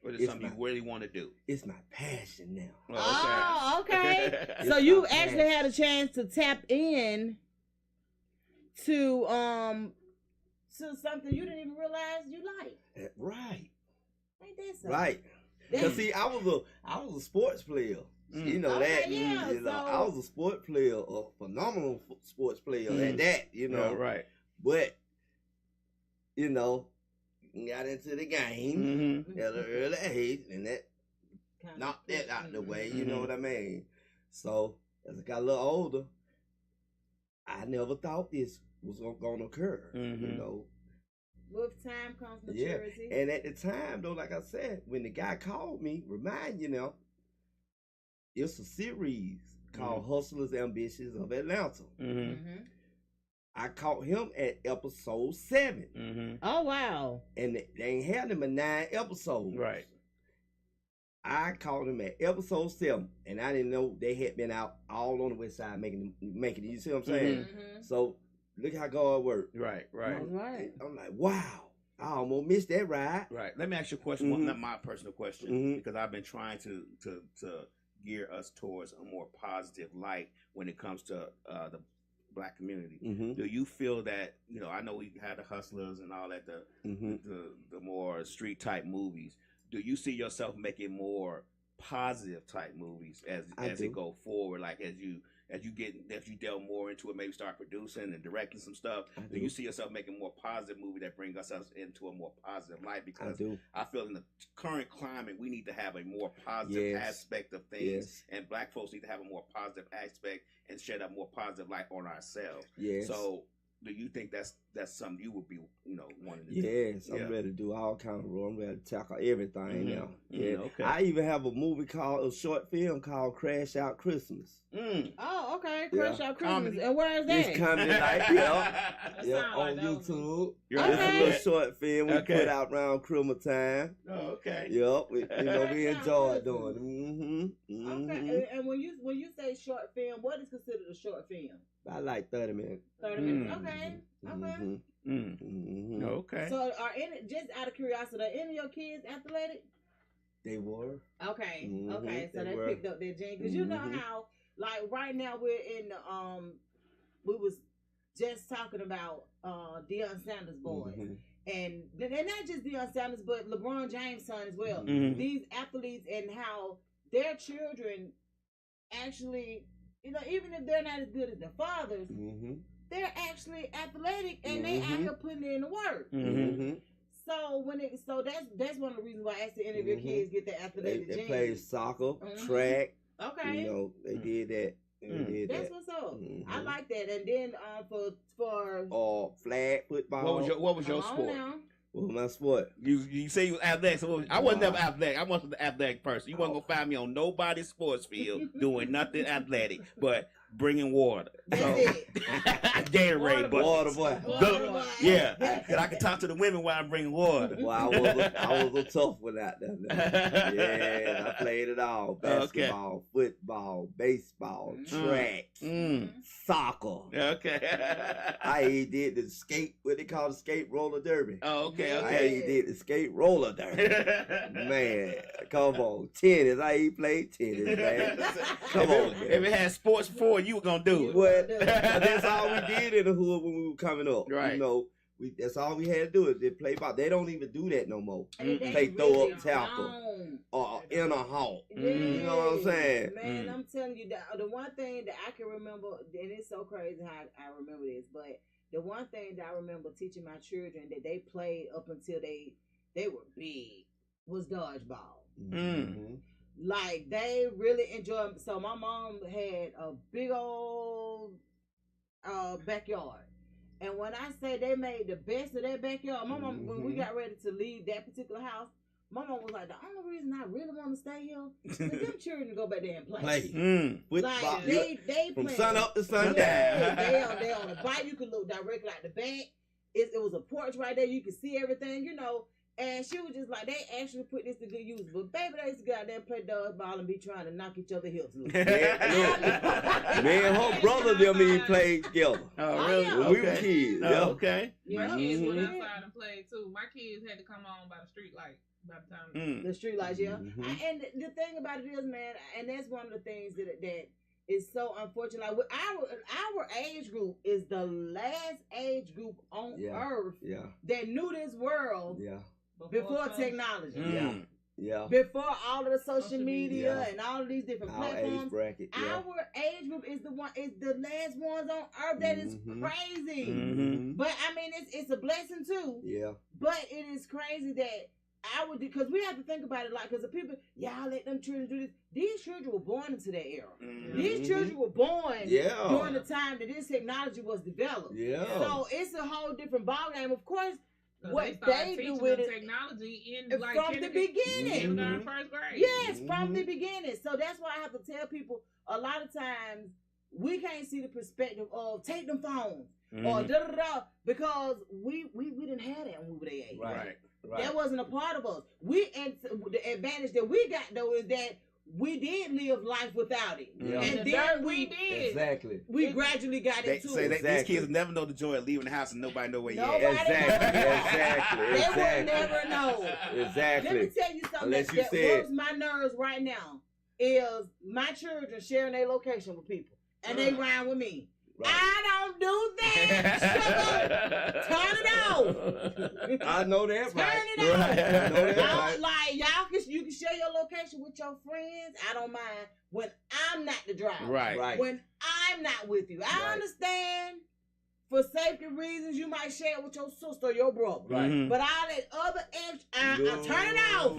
Or is it It's something my- you really want to do? It's my passion now. Oh, okay. It's So you my actually passion. had a chance to tap in to something you didn't even realize you like. Right. Ain't that something? Right. That's- Cause see, I was a sports player. Mm. You know Okay, that. yeah, You know, so- I was a sport player, a phenomenal sports player at that. You know, Yeah, right. but you know, got into the game Mm-hmm. at an early age, and that Kinda- knocked that out the way. Mhm. You know what I mean? So as I got a little older, I never thought this was gonna occur. You Mhm. know. With time comes Yeah, maturity. and at the time though, like I said, when the guy called me, remind you now, it's a series called Hustlers Ambitions of Atlanta. Mm-hmm. Mhm. I caught him at episode 7, Mm-hmm. Oh wow. and they ain't had him in 9 episodes. Right. I called them at episode 7, and I didn't know they had been out all on the west side making it. You see what I'm saying? Mm-hmm. So look how God worked. Right. I'm like, wow, I almost missed that ride. Right. Let me ask you a question. Mhm. Not my personal question, Mhm. because I've been trying to gear us towards a more positive light when it comes to the Black community. Mm-hmm. Do you feel that, I know we had the Hustlers and all that, Mm-hmm. the more street type movies. Do you see yourself making more positive type movies as do. it go forward? Like as you delve more into it, maybe start producing and directing some stuff. Do you see yourself making more positive movie that bring us into a more positive light? Because I feel in the current climate we need to have a more positive aspect of things, and Black folks need to have a more positive aspect and shed a more positive light on ourselves. Yes. So do you think that's something you would be wanting to do? Yes, I'm ready to do all kind of role. I'm ready to tackle everything now. Yeah. Okay. I even have a short film called Crash Out Christmas. Oh, okay. Crash Out Christmas. Comedy. And where is that? It's comedy night, on YouTube. Okay. It's a little short film we put out around Christmas time. Oh, okay. Yep. We enjoy doing it. Okay. And when you say short film, what is considered a short film? I like 30 minutes. 30 minutes. Okay. Okay. So just out of curiosity, are any of your kids athletic? They were. Okay. Mhm, Okay. So they were. picked up their gene. Because you know how, like right now we're in the we was just talking about Deion Sanders' boys. And they're not just Deion Sanders, but LeBron James' son as well. These athletes and how their children actually, even if they're not as good as their fathers, they're actually athletic and they out here putting in the work. So that's one of the reasons why I asked any of your kids get the athletic They genes. played soccer, track. Okay. They did that. That's what's up. I like that. And then for flag football. What was your come on sport? now. What was my sport? You say you was athletic. So I wasn't never athletic. I wasn't an athletic person. You wasn't gonna find me on nobody's sports field doing nothing athletic, but bringing water. That's So it. Gatorade, but Water boy. yeah, cause I can talk to the women while I'm bringing water. Well, I was a tough one out there. Yeah, I played it all: basketball, football, baseball, track, soccer. Okay. I did the skate, what they call the skate roller derby. Oh, okay. I did the skate roller derby. Man, come on, tennis. I played tennis, man. Come on, man. If it had sports before, you were gonna do it. What? That's all we did in the hood when we were coming up. Right. That's all we had to do is they play ball. They don't even do that no more. Play throw really up tackle or in a halt. Yes. You know what I'm saying? Man, I'm telling you, the one thing that I can remember, and it's so crazy how I remember this, but the one thing that I remember teaching my children that they played up until they were big was dodgeball. Like they really enjoyed. So my mom had a big old backyard. And when I say they made the best of that backyard, my mom, when we got ready to leave that particular house, my mom was like, the only reason I really want to stay here is for them children to go back there and play. Like, they from play. sun up to sun down. They on the bike. You could look directly out the back. It was a porch right there. You could see everything, And she was just like, they actually put this to good use. But baby, they used to go out there and play dodgeball and be trying to knock each other hips loose. Me and her brother them even played together. Oh, really? Yeah. When we were kids. Okay. My kids went outside and played too. My kids had to come on by the street light by the time. The street lights, yeah. And the thing about it is, man, and that's one of the things that is so unfortunate. Like our age group is the last age group on earth that knew this world before technology. Yeah. Before all of the social media and all of these different platforms. Age bracket, our age group is the last ones on earth. That is crazy. But I mean it's a blessing too. Yeah. But it is crazy that because we have to think about it like, because the people, y'all let them children do this. These children were born into that era. These children were born during the time that this technology was developed. Yeah. So it's a whole different ballgame. Of course, what they do with it technology from the beginning. First grade. Yes, from the beginning. So that's why I have to tell people a lot of times we can't see the perspective of take them phones or da-da-da, because we didn't have that when we were their age. Right. That wasn't a part of us. And the advantage that we got though is that we did live life without it, and then we did. Exactly. We gradually got into it. These kids never know the joy of leaving the house and nobody know where you at. Exactly. They would never know. Exactly. Let me tell you something that works my nerves right now is my children sharing their location with people, and they rhyme with me. Right. I don't do that. Turn it off. I know that. Turn it off. I know that. Like you can share your location with your friends. I don't mind when I'm not the driver. Right. When I'm not with you, I understand. For safety reasons, you might share it with your sister or your brother. Right. But all that other extra, I turn it off.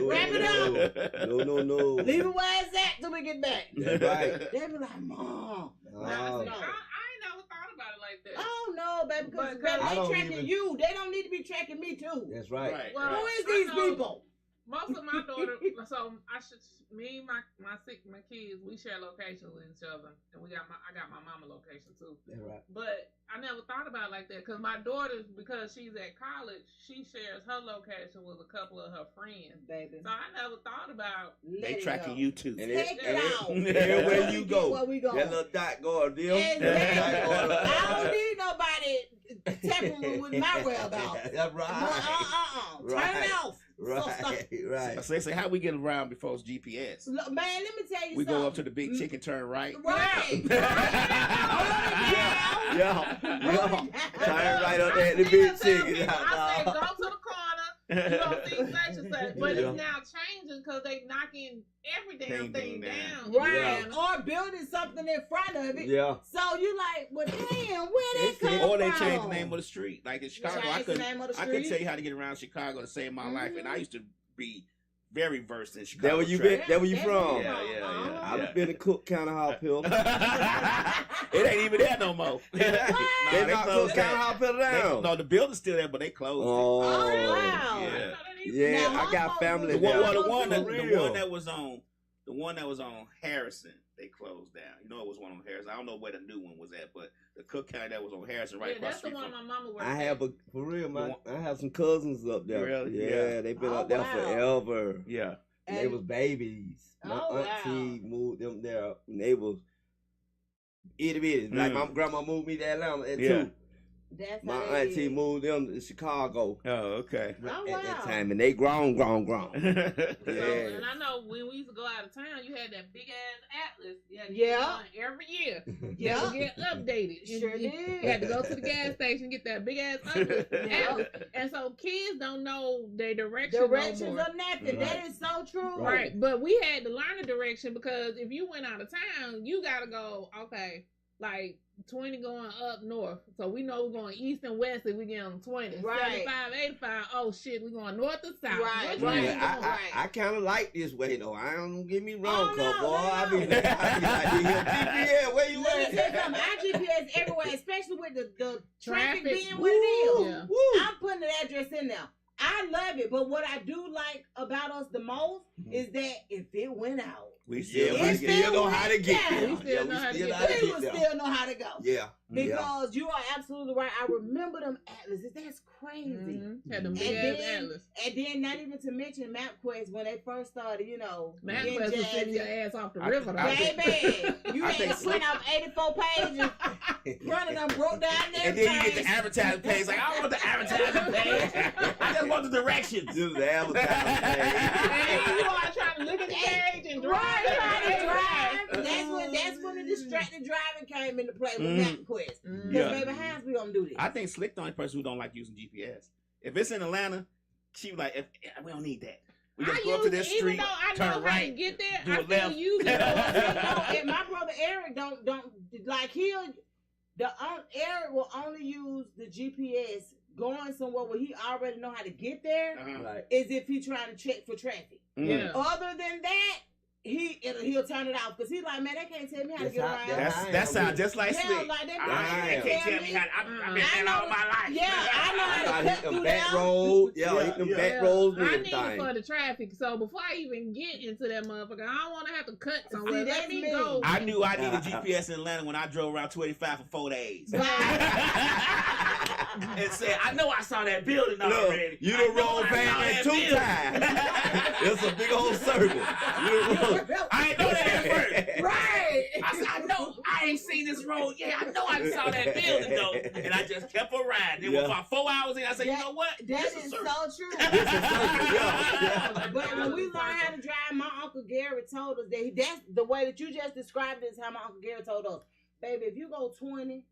Wrap it up. No. Leave it where it's at till we get back. That's right. They be like, Mom. I ain't never thought about it like that. Oh no, baby, because they tracking you. They don't need to be tracking me too. That's right. Well, who is these people? Most of my daughter, so me and my kids, we share locations with each other, and I got my mama location too. That's right. But I never thought about it like that because my daughter, because she's at college, she shares her location with a couple of her friends, baby. So I never thought about they tracking you too. And take it out. Everywhere you go, where we go. That little dot going, deal. Exactly. I don't need nobody tapping with my whereabouts. That's right. Turn it off. Right. So they say how we get around before it's GPS. Look, man, let me tell you we something. Go up to the big chicken, turn right. Right. Yeah. Turn right up there at the big chicken. I say go to the corner. You don't see such and such, but it's now changing because they knocking every damn thing down. Right. Or building something in front of it. Yeah. So you like, well, damn, where that come from? Or they changed the name of the street. Like in Chicago, I could tell you how to get around Chicago to save my life, and I used to be very versed in Chicago. That where you been? That where you from? Yeah. I've been in Cook County Hospital. It ain't even there no more. They knocked Cook County Hospital down. No, the building's still there, but they closed it. Oh, wow. Yeah, now, I got family the there. one that was on Harrison, they closed down. You know, it was one on Harrison. I don't know where the new one was at, but the Cook County that was on Harrison, right across the street. That's the one my mama worked I have for real, I have some cousins up there. Really? Yeah, they've been up there forever. Yeah. And they was babies. My auntie moved them there, and they was itty bitty. Like my grandma moved me to Atlanta too. My auntie moved them to Chicago. Oh, okay. At that time, and they grown. Yeah. And I know when we used to go out of town, you had that big ass atlas. Every year. Yeah. Get updated. Sure did. You had to go to the gas station, get that big ass atlas. And so kids don't know their directions or nothing. That is so true. Right. But we had to learn the direction because if you went out of town, you gotta go, okay, like 20 going up north. So we know we're going east and west if we get on 20. Right. 75, 85, oh shit, we're going north or south. Right. I kind of like this way though. I don't get me wrong, I be like, GPS, where you at? My GPS everywhere, especially with the traffic being what it is. I'm putting the address in there. I love it, but what I do like about us the most is that if it went out, we still know how to get there. We still know how to go. Yeah. Because you are absolutely right. I remember them atlases. That's crazy. Had them big ass atlas. And then not even to mention MapQuest when they first started, you know. MapQuest was sending your ass off the river. Baby, you had to print out 84 pages. Running them broke down there. And then you get the advertising page. Like, I don't want the advertising page. I just want the directions. Just the advertising page. And you are trying to look at the page and drive. That's when the distracted driving came into play with MapQuest. Because baby, how's we gonna do this? I think Slick the only person who don't like using GPS. If it's in Atlanta, she was like, we don't need that. We just go up to this street, turn right, to get there, do I a still left. use it. And my brother Eric don't like Eric will only use the GPS going somewhere where he already know how to get there. Is if he trying to check for traffic. Yeah. Other than that, he'll turn it off because he's like, man, they can't tell me how to get around. That sounds just like Slick. Like they can't tell me how. I've been there all my life. Yeah, I know how to cut through back road. Hit them back roads. I need it for the traffic. So before I even get into that motherfucker, I don't want to have to cut somewhere. Let me go. I knew I needed GPS in Atlanta when I drove around 25 for 4 days. and said, I know I saw that building already. You done rolled past that 2 times. It's a big old circle. I ain't know that at first. Right. I said, I know I ain't seen this road. Yeah, I know I saw that building though. And I just kept on riding. Then about 4 hours in, I said, you know what? That is so true. But when we learned how to drive, my Uncle Gary told us that's the way that you just described it is how my Uncle Gary told us. Baby, if you go 20,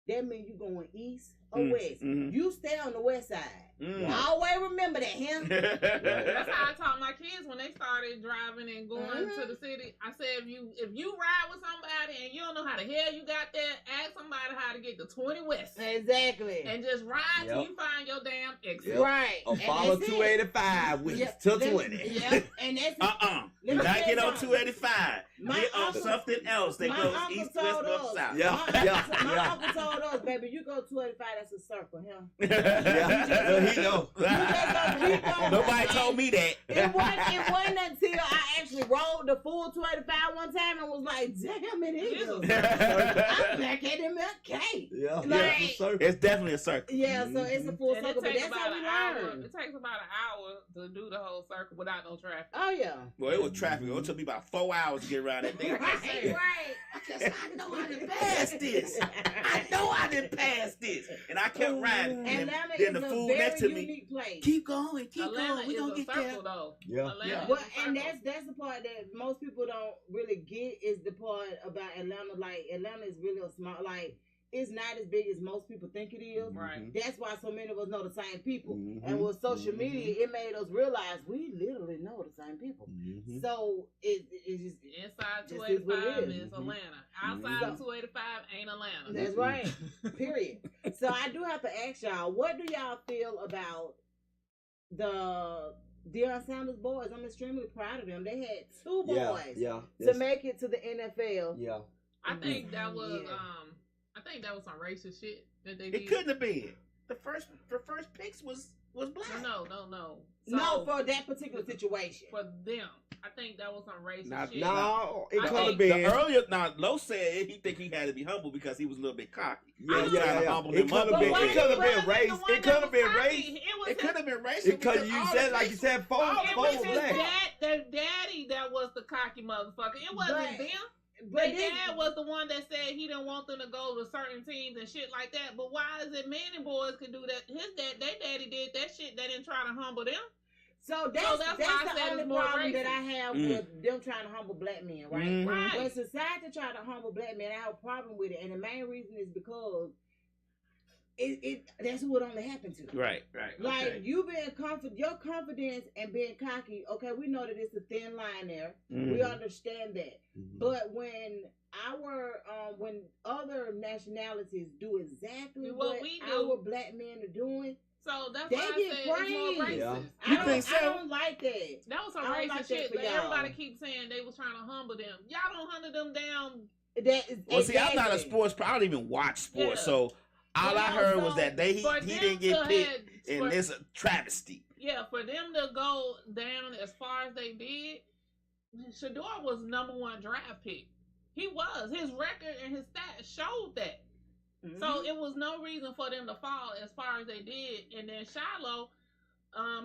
that means you going east or west. You stay on the west side. I always remember that, him. That's how I taught my kids when they started driving and going to the city. I said, if you ride with somebody and you don't know how the hell you got there, ask somebody how to get to 20 West. Exactly. And just ride till you find your damn exit. Right. Or follow 285 with to 20. Yep. And that's Did I get on 285? Get on something else that goes east, west, north, south. My uncle told us, baby, you go 285, that's a circle, He know. Nobody told me that. It wasn't until I actually rolled the full 285 one time and was like, damn, it is. I'm back at MLK. It's definitely a circle. Yeah, so it's a full circle, but that's how we learn. It takes about an hour to do the whole circle without no traffic. Oh, yeah. Well, it was traffic. It took me about 4 hours to get around that thing. Right. I know I didn't pass this. I know I didn't pass this. And I kept riding. And then the fool next to me, place. keep going. Atlanta We're going to get circle, there. Though. Yeah. Well, and that's the part that most people don't really get is the part about Atlanta. Like, Atlanta is really a small, like, it's not as big as most people think it is. Right. That's why so many of us know the same people. And with social media, it made us realize we literally know the same people. So it's just inside 285 is Atlanta. Outside 285 ain't Atlanta. That's right. Period. So I do have to ask y'all, what do y'all feel about the Deion Sanders boys? I'm extremely proud of them. They had 2 boys to make it to the NFL. Yeah. I think that was some racist shit that they did. It couldn't have been. The first picks was black. No. No, for that particular situation. For them. I think that was some racist shit. No, it could have been. Earlier, Lo said he think he had to be humble because he was a little bit cocky. It could have been race. It could have been race. It could have been race. Because you said, like you said, four was black. Their daddy that was the cocky motherfucker. It wasn't them. But their dad was the one that said he didn't want them to go to certain teams and shit like that. But why is it Manning boys could do that? Their daddy did that shit. They didn't try to humble them. So that's the only problem that I have with them trying to humble black men, right? Right. When society try to humble black men, I have a problem with it, and the main reason is because that's what only happened to. Right. Like you being your confidence and being cocky. Okay, we know that it's a thin line there. We understand that, but when when other nationalities do exactly what our black men are doing. So that's they why I get said it's more racist. I don't like that. That was some racist shit. But everybody keeps saying they was trying to humble them. Y'all don't humble them down. See, I'm not a sports. I don't even watch sports, so all I heard was that he didn't get picked, and it's a travesty. Yeah, for them to go down as far as they did, Shador was #1 draft pick. He was. His record and his stats showed that. So it was no reason for them to fall as far as they did. And then Shiloh,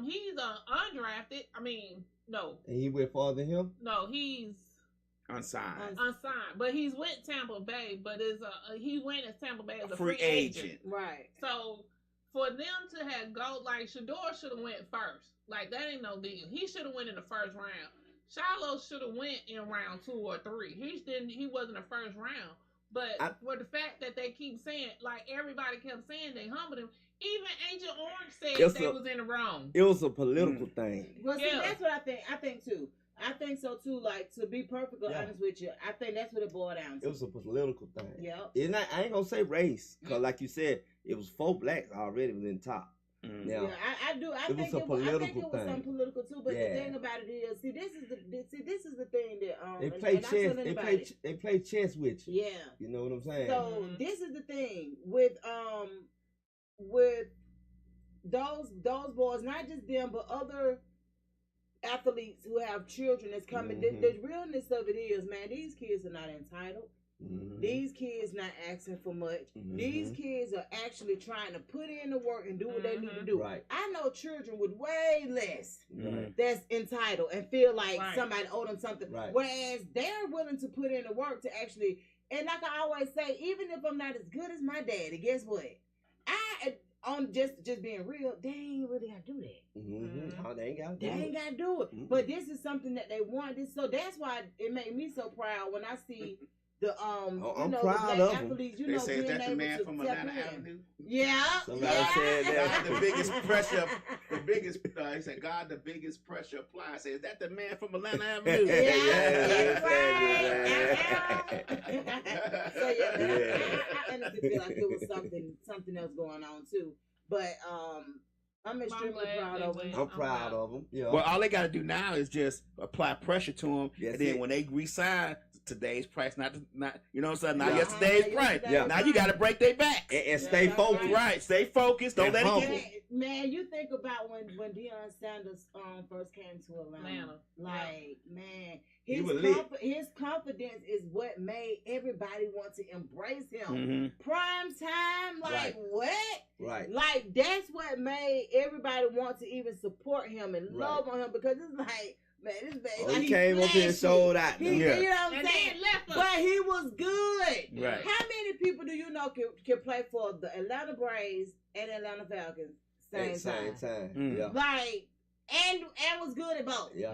he's undrafted. I mean, no. And he went farther than him? No, he's unsigned. But he's with Tampa Bay. But he went as Tampa Bay as a free agent. Right. So for them to have like Shador should have went first. Like that ain't no deal. He should have went in the first round. Shiloh should have went in round 2 or 3. He wasn't the first round. But for the fact that they keep saying, like everybody kept saying they humbled him, even Agent Orange said they was in the wrong. It was a political thing. Well, see, that's what I think. I think too. I think so too. Like, to be perfectly honest with you, I think that's what it boiled down to. It was a political thing. Yeah. I ain't gonna say race, because like you said, it was 4 blacks already within the top. Now, I do. I think it was some political too. But the thing about it is, this is the thing that they play chess. They play chess with you. Yeah, you know what I'm saying. So this is the thing with those boys, not just them, but other athletes who have children that's coming. The realness of it is, man, these kids are not entitled. These kids not asking for much. These kids are actually trying to put in the work and do what they need to do. Right. I know children with way less that's entitled and feel like somebody owed them something. Right. Whereas they're willing to put in the work to actually, and like I always say, even if I'm not as good as my daddy, guess what? On just being real, they ain't really gotta do that. Oh, they ain't gotta do They ain't gotta do it. But this is something that they want. So that's why it made me so proud when I see the I'm the proud black of 'em. athletes, They say, is being that the able man to from tap Atlanta in. Avenue? Yeah. Somebody yeah. said that. God, the biggest pressure, he said, God, the biggest pressure applied. I said, is that the man from Atlanta Avenue? Yeah, yeah, that's right. So I honestly feel like it was something else going on too. But I'm extremely proud of them. I'm proud of them. Yeah. Well, all they got to do now is just apply pressure to them, Yes, and then when they resign, today's price, not you know what I'm saying, not yesterday's price. Yeah. Now you got to break their back and stay focused. Right, stay focused. Don't let it get. Man, you think about when Deion Sanders first came to Atlanta. Like, man, his confidence is what made everybody want to embrace him. Prime time, like what? Right. Like that's what made everybody want to even support him and love on him, because it's like, man, this man, he came up here and showed out. You know what I'm saying? But he was good. Right. How many people do you know can play for the Atlanta Braves and Atlanta Falcons same time? Yeah. Like, and was good at both. Yeah.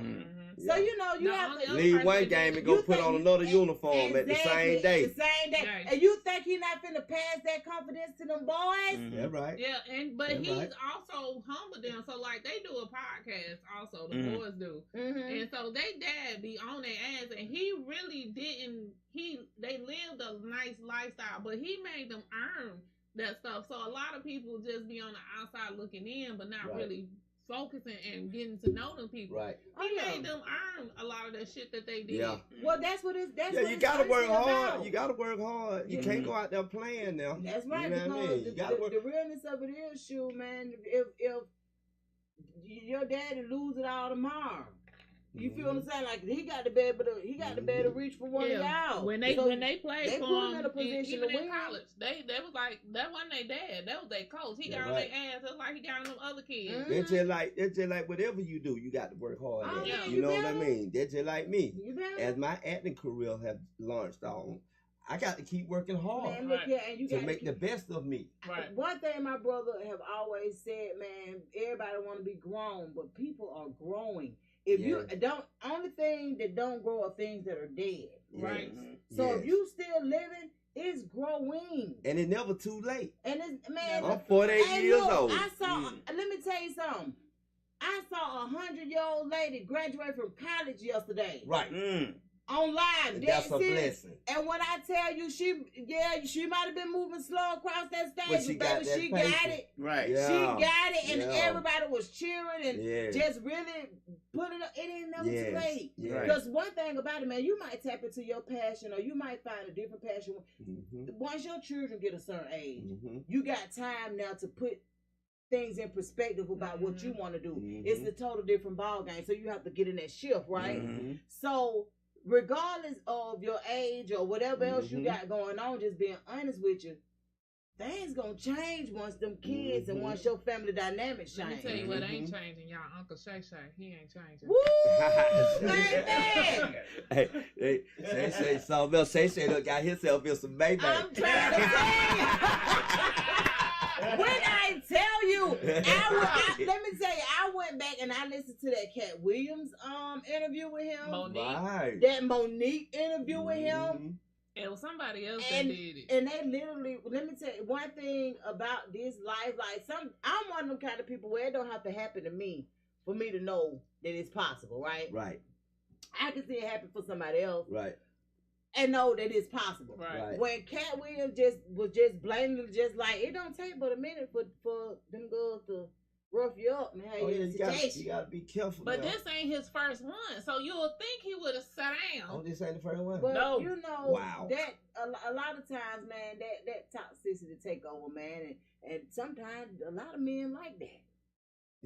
So you have to leave one game and go put on another uniform at the same day. Right. And you think he not finna pass that confidence to them boys? Yeah, right. Yeah, but he's also humbled them. So like they do a podcast also, the boys do. And so they dad be on their ass, and he really didn't they lived a nice lifestyle, but he made them earn that stuff. So a lot of people just be on the outside looking in, but not really focusing and getting to know them people. Right. He made them earn a lot of that shit that they did. Yeah. Well, that's what it's. That's you gotta work hard. You gotta work hard. You can't go out there playing now. That's right. You know what I mean? You gotta work. The realness of it is, shoot, man. If your daddy lose it all tomorrow, you feel what I'm saying? Like he got to be able to reach for one of y'all. When they played they for put him him, in a position even to in win. college, they was like, that wasn't their dad, that was their coach. He got on their ass just like he got on them other kids. It's just like whatever you do, you got to work hard at. Yeah, you know what I mean? That's just like me. As my acting career have launched on, I got to keep working hard. Man, look here, and you to make the best of me. Right. One thing my brother have always said, man, everybody want to be grown, but people are growing. If you don't, only thing that don't grow are things that are dead, right? So if you still living, it's growing, and it's never too late. And it's I'm 48 years old. I saw. Let me tell you something. I saw 100-year-old lady graduate from college yesterday. Right. Online. That's a blessing. And when I tell you, she might have been moving slow across that stage, but she got it. Right. Yeah. She got it, and everybody was cheering and just really putting it. It ain't never too late. Because one thing about it, man, you might tap into your passion, or you might find a different passion. Once your children get a certain age, you got time now to put things in perspective about what you want to do. It's a total different ball game, so you have to get in that shift, right? So regardless of your age or whatever else you got going on, just being honest with you, things gonna change once them kids and once your family dynamics change. Let me tell you what ain't changing, y'all. Uncle Shay Shay, he ain't changing. Woo! Man. Hey, Shay something else. Shay look got himself in some baby. I'm trying to tell you. When I tell you, let me tell you, I went back and I listened to that Cat Williams interview with him. Right. That Monique interview with him. It was somebody else that did it. And they literally, let me tell you, one thing about this life, like I'm one of them kind of people where it don't have to happen to me for me to know that it's possible, right? Right. I can see it happen for somebody else. Right. And know that it's possible. Right. When Cat Williams was blatantly just like, it don't take but a minute for them girls to rough you up and have you gotta be careful. But this ain't his first one, so you'll think he would have sat down. Oh, this ain't the first one. But no. You know that a lot of times, man, that toxicity take over, man, and sometimes a lot of men like that.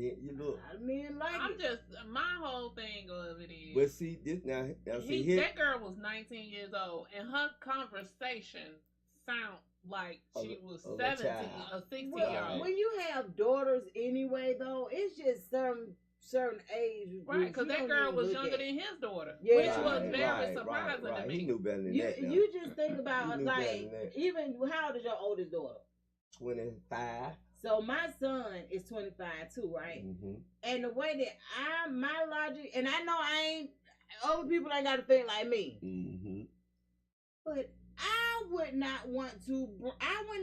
then you look. I mean, like I'm just my whole thing of it is. But see this now. See here. That girl was 19 years old, and her conversation sound like she was 70 or 60-year-old. When you have daughters anyway, though, it's just certain age. Right, because that girl was younger than his daughter, yeah, which was very surprising to me. He knew better than that. You just think about, like, even, how old is your oldest daughter? 25. So my son is 25 too, right? Mm-hmm. And the way that my logic, and I know other people ain't got to think like me. Mm-hmm. But I wouldn't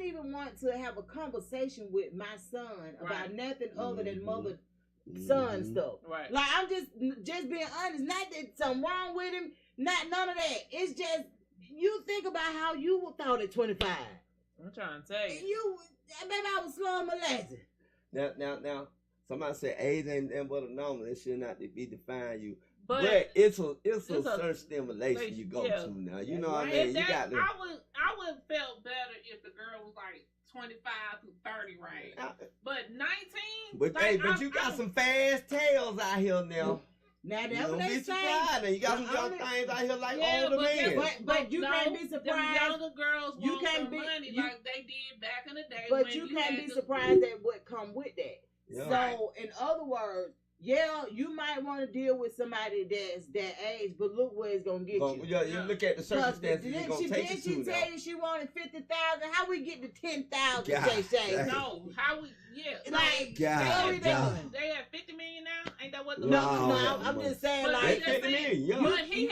even want to have a conversation with my son about nothing other than mother-son stuff. Right. Like, I'm just being honest. Not that something wrong with him. Not none of that. It's just, you think about how you thought at 25. I'm trying to tell you. Maybe I was slow and molested. Now, somebody said age ain't but a number. It should not be define you. But it's a certain stimulation you go to now. You know what I mean? You got to. I would felt better if the girl was like 25 to 30 range. But 19. But like, but you got some fast tails out here now. Now that's what they say. You got some young things out here like older men. But you can't be surprised. Them younger girls you can't be money like they did back in the day. But you can't be surprised at what come with that. Yeah. So in other words, yeah, you might want to deal with somebody that's that age, but look where it's gonna get you. Yeah, you look at the circumstances it's gonna take you to. Did she tell you she wanted 50,000? How we get to 10,000? Shay? No, how we? Yeah, like they have 50 million now. Ain't that what the? No, I'm just saying but like 50 million. But he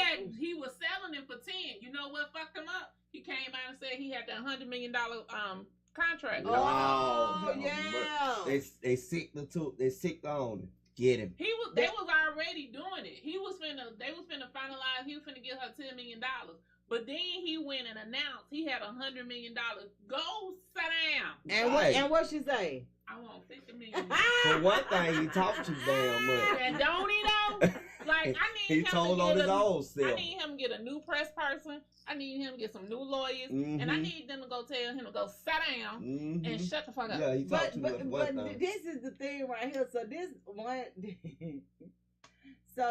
was selling it for 10. You know what fucked him up? He came out and said he had that $100 million contract. Oh yeah. They sick on it. Get him. They was already doing it. They was finna finalize. He was finna give her $10 million. But then he went and announced he had $100 million. Go sit down. And what she say? I want $50 million. For one thing, he talked too damn much. And don't he though? Like, I need he him told to on get his own self. I need him to get a new press person. I need him to get some new lawyers. And I need them to go tell him to go sit down and shut the fuck up. Yeah, he talked too much. But this is the thing right here. So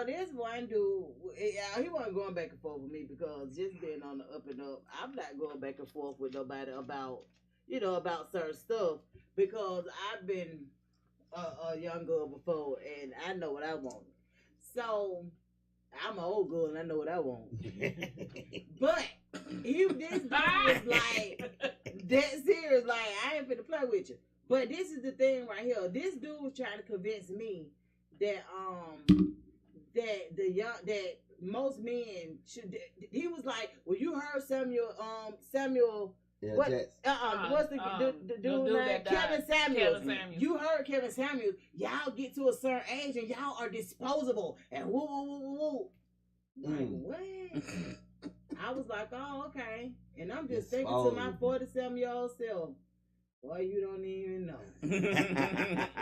this one dude, he wasn't going back and forth with me because just being on the up and up, I'm not going back and forth with nobody about certain stuff because I've been a young girl before and I know what I want. So I'm an old girl and I know what I want. But this dude was like that serious, like I ain't finna play with you. But this is the thing right here. This dude was trying to convince me that that most men should. He was like, well, you heard Samuel. Yeah, what's the dude name? Kevin Samuels. You heard Kevin Samuels. Y'all get to a certain age and y'all are disposable. And woo woo woo woo woo. Like, what? I was like, oh, okay. And I'm just thinking to my 47-year-old self, boy, you don't even know.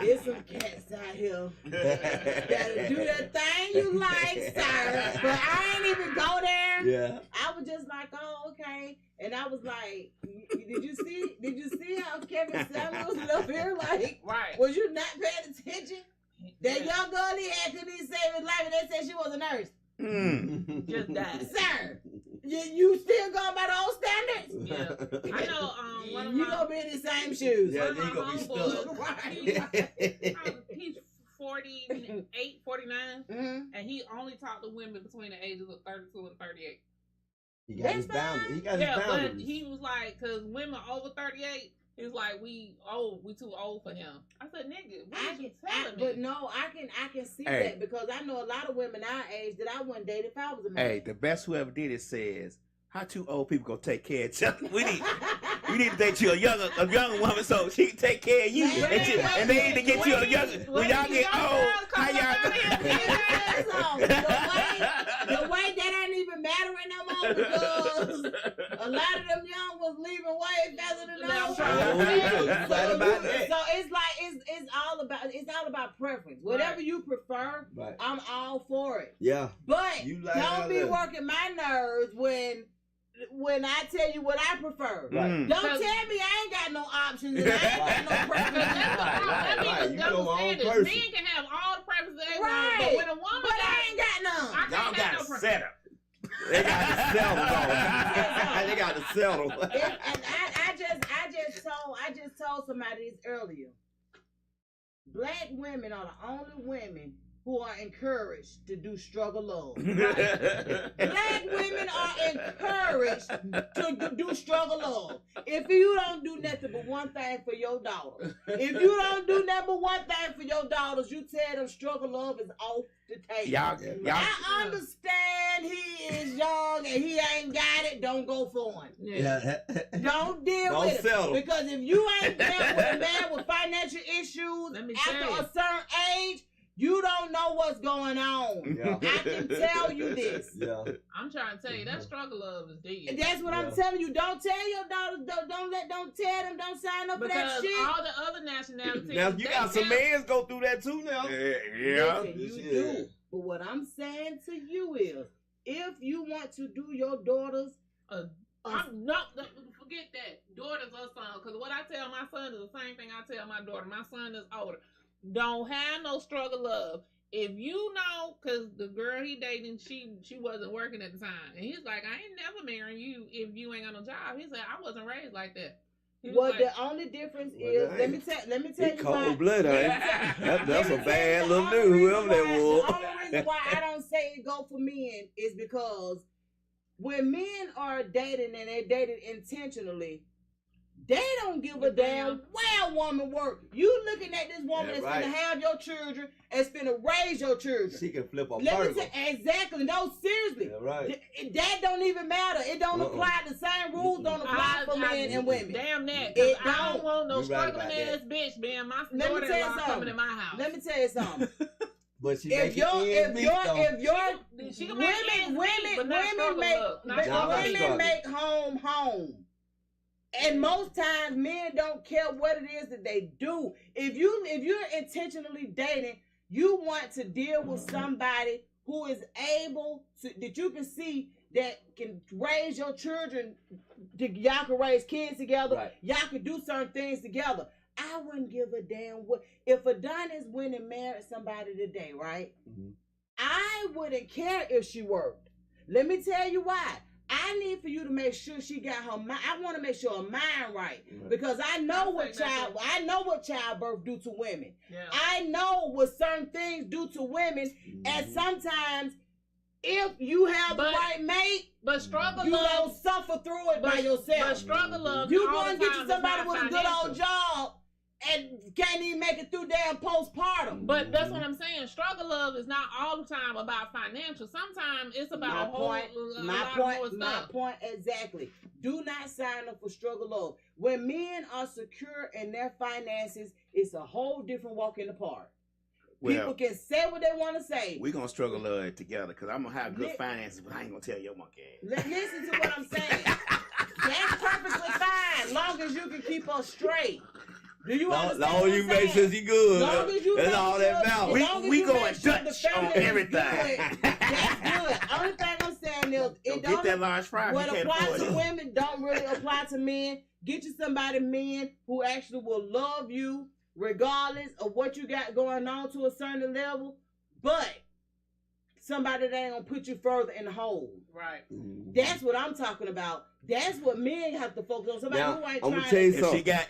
There's some cats out here that'll do that thing you like, sir. But I ain't even go there. Yeah. I was just like, oh, okay. And I was like, did you see how Kevin Samuels up here? Like, right. Was you not paying attention? That young girl he had couldn't even save his life and they said she was a nurse. Just died. Sir, you still going by the old standards? Yeah. I know you gonna be in the same shoes. Yeah, you gonna be stuck. Right. He's 48, 49, and he only talked to women between the ages of 32 and 38. He got his boundaries. But he was like, because women over 38, he was like, we too old for him. I said, nigga, what you telling me? But no, I can see that because I know a lot of women our age that I wouldn't date if I was a man. Hey, the best whoever did it says, how two old people gonna take care of each other? You need to date you a younger woman so she can take care of you. And they need to get you a younger. When y'all get old, how y'all the way that ain't even mattering no more because a lot of them young was leaving way faster than old. So it's like it's all about preference. Whatever you prefer, I'm all for it. Yeah. But don't be working my nerves when when I tell you what I prefer. Right. Don't tell me I ain't got no options and I ain't got no preference. That means double standards. Men can have all the preferences they want, but when a woman, but I ain't got none. Y'all got to settle. They got to settle, though. They got to settle. And I just told somebody this earlier. Black women are the only women who are encouraged to do struggle love. Right? Black women are encouraged to do struggle love. If you don't do nothing but one thing for your daughter, if you don't do nothing but one thing for your daughters, you tell them struggle love is off the table. I understand he is young and he ain't got it. Don't go for him. Yeah. Don't deal with settle. it. Because if you ain't dealt with a man with financial issues after a certain age, you don't know what's going on. Yeah. I can tell you this. Yeah. I'm trying to tell you that struggle love is dead. That's what I'm telling you. Don't tell your daughters. Don't tell them. Don't sign up for that shit. All the other nationalities. Now you got some mans go through that too now. Yeah. Listen, you do. But what I'm saying to you is, if you want to do your daughters, I'm not forget that daughters or sons. Because what I tell my son is the same thing I tell my daughter. My son is older. Don't have no struggle love. If you know, because the girl he dating, she wasn't working at the time. And he's like, I ain't never marrying you if you ain't got no job. He said, I wasn't raised like that. Well, the only difference is, let me tell you cold blood, that's a bad little dude, whoever that was. The only reason why I don't say it go for men is because when men are dating and they're dating intentionally, they don't give a damn where a woman work. You looking at this woman that's gonna have your children and finna raise your children. She can flip a burger. Exactly. No, seriously. Yeah, right. That don't even matter. It don't apply. The same rules don't apply for men and women. Damn that. It I don't want no struggling ass bitch being my daughter-in-law coming in my house. Let me tell you something. But she if women make home. And most times men don't care what it is that they do. If you're intentionally dating, you want to deal with somebody who is able to, that you can see that can raise your children. Y'all can raise kids together. Right. Y'all can do certain things together. I wouldn't give a damn what if Adonis went and married somebody today, right? Mm-hmm. I wouldn't care if she worked. Let me tell you why. I need for you to make sure she got her mind. I want to make sure her mind right, because I know what childbirth do to women. Yeah. I know what certain things do to women, and sometimes if you have the right mate, but struggle you love, don't suffer through it by yourself. But struggle love, you going to get you somebody with a good old job and can't even make it through damn postpartum. But that's what I'm saying. Struggle love is not all the time about financial. Sometimes it's about my point exactly. Do not sign up for struggle love. When men are secure in their finances, it's a whole different walk in the park. Well, people can say what they want to say. We're going to struggle love together because I'm going to have good finances, but I ain't going to tell your monkey ass. Listen to what I'm saying. That's perfectly fine, long as you can keep us straight. Do you understand? Long as you make sure she good. Long as you that's all that matters. We going Dutch on everything. That's good. Only thing I'm saying is, it don't get that large fry. What applies to women don't really apply to men. Get you somebody, men, who actually will love you regardless of what you got going on to a certain level, but somebody that ain't gonna put you further in the hole. Right. That's what I'm talking about. That's what men have to focus on. Somebody now, who ain't I'm trying tell you to...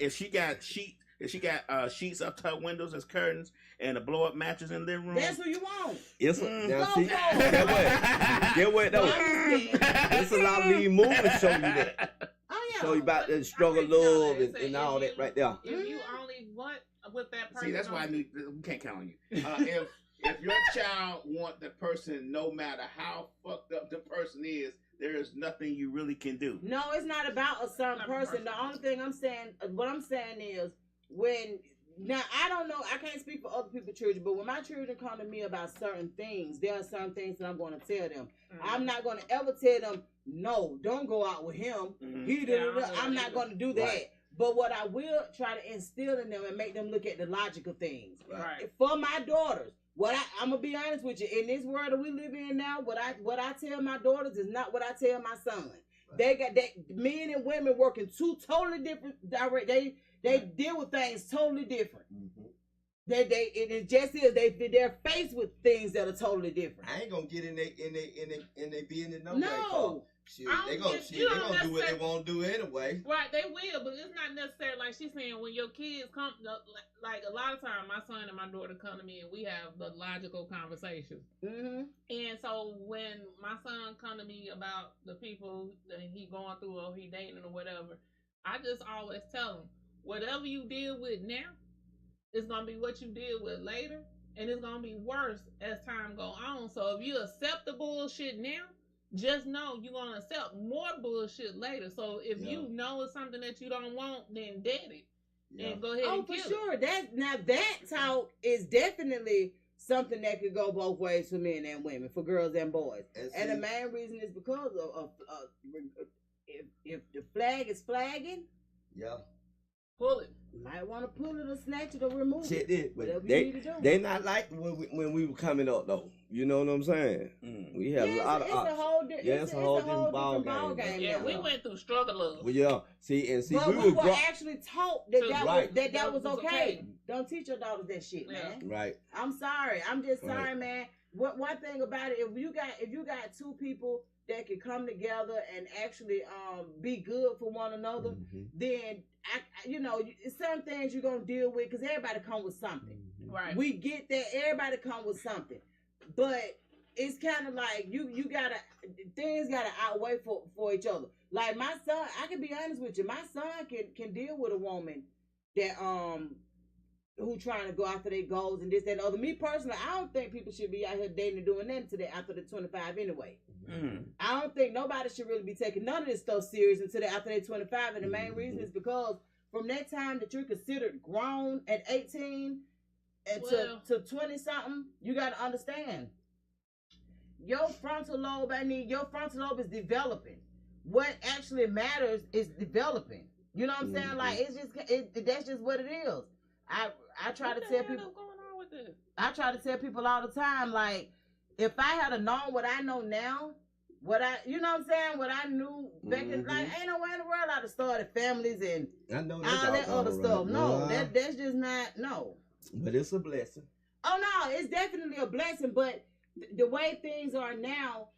If she got sheets up to her windows as curtains and a blow up mattress in the living room. That's who you want. Yes, now see, get what though? There's a lot of these movies show you that. Oh yeah. Show you about the struggle, love, and all that right there. If you only want with that person, see, that's why we can't count on you. If your child want the person, no matter how fucked up the person is, there is nothing you really can do. No, it's not about a certain person. The only thing what I'm saying is, now I don't know, I can't speak for other people's children, but when my children come to me about certain things, there are certain things that I'm going to tell them. I'm not going to ever tell them, no, don't go out with him. I'm not going to do that. Right. But what I will try to instill in them and make them look at the logic of things. Right. For my daughters, I'm gonna be honest with you, in this world that we live in now, what I tell my daughters is not what I tell my son. They got that men and women working two totally different direct. They deal with things totally different. Mm-hmm. It just is they're faced with things that are totally different. I ain't gonna get in they business no way. Shit, they gonna do what they want to do anyway. Right, they will, but it's not necessarily like she's saying when your kids come. Like a lot of times, my son and my daughter come to me and we have the logical conversations. Mm-hmm. And so when my son come to me about the people that he going through or he dating or whatever, I just always tell him, whatever you deal with now, it's gonna be what you deal with later, and it's gonna be worse as time go on. So if you accept the bullshit now, just know you're gonna accept more bullshit later. So if you know it's something that you don't want, then dead it and go ahead and kill it. Oh, for sure. That talk is definitely something that could go both ways for men and women, for girls and boys. And the main reason is because of if the flag is flagging, pull it. You might want to pull it or snatch it or remove it. Whatever you need to do. They not like when we were coming up though. You know what I'm saying? We had a lot of it's a whole different ball game. Yeah, we went through struggle. Well, see, but we were actually taught that was okay. Don't teach your daughters that shit, man. Right. I'm sorry. I'm just sorry, man. One thing about it, if you got two people that can come together and actually be good for one another, then some things you're gonna deal with because everybody come with something. Right. We get that everybody come with something, but it's kind of like you gotta things gotta outweigh for each other. Like my son, I can be honest with you, my son can deal with a woman that who trying to go after their goals and this, that, and other. Me personally, I don't think people should be out here dating and doing nothing today after the 25 anyway. I don't think nobody should really be taking none of this stuff serious until after they're 25. And the main reason is because from that time that you're considered grown at 18 and to 20 something, you got to understand your frontal lobe is developing. What actually matters is developing. You know what I'm saying? Like that's just what it is. I try to tell people. Going on with this? I try to tell people all the time, like, if I had known what I know now, what I knew back in, like, ain't no way in the world I'd have started families and all that other stuff. No, that's just not, no. But it's a blessing. Oh no, it's definitely a blessing. But the way things are now,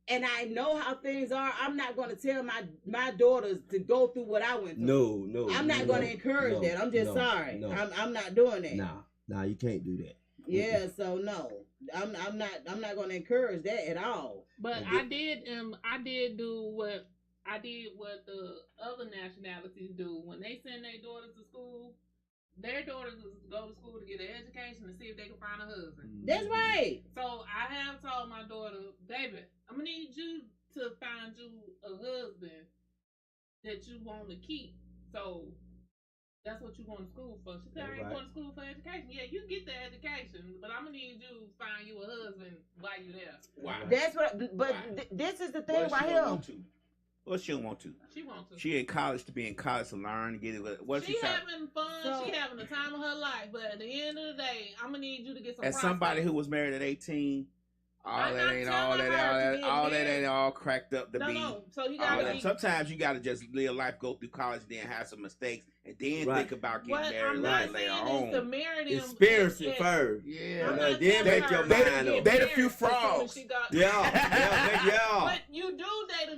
and I know how things are, I'm not going to tell my daughters to go through what I went through. No. I'm not going to encourage that. I'm just sorry. No. I'm not doing that. Nah, you can't do that. Yeah, so no. I'm not going to encourage that at all. But I did do what the other nationalities do when they send their daughters to school. Their daughters go to school to get an education and see if they can find a husband. That's right. So I have told my daughter, baby, I'm gonna need you to find you a husband that you want to keep. So that's what you going to school for. She said, I ain't going to school for education. Yeah, you get the education, but I'm gonna need you to find you a husband while you there. Wow. That's what. But this is the thing right here. Well, she don't want to. She wants to. She in college to be in college to learn, to get it. What she having fun. So, she having the time of her life. But at the end of the day, I'm gonna need you to get some. As somebody who was married at 18, all that ain't all cracked up to be. No. So you gotta. Sometimes you gotta just live life, go through college, then have some mistakes, and then think about getting married later on. To marry them, experience it first. Yeah. Then make your mind up. Date a few frogs. Yeah. But you do date a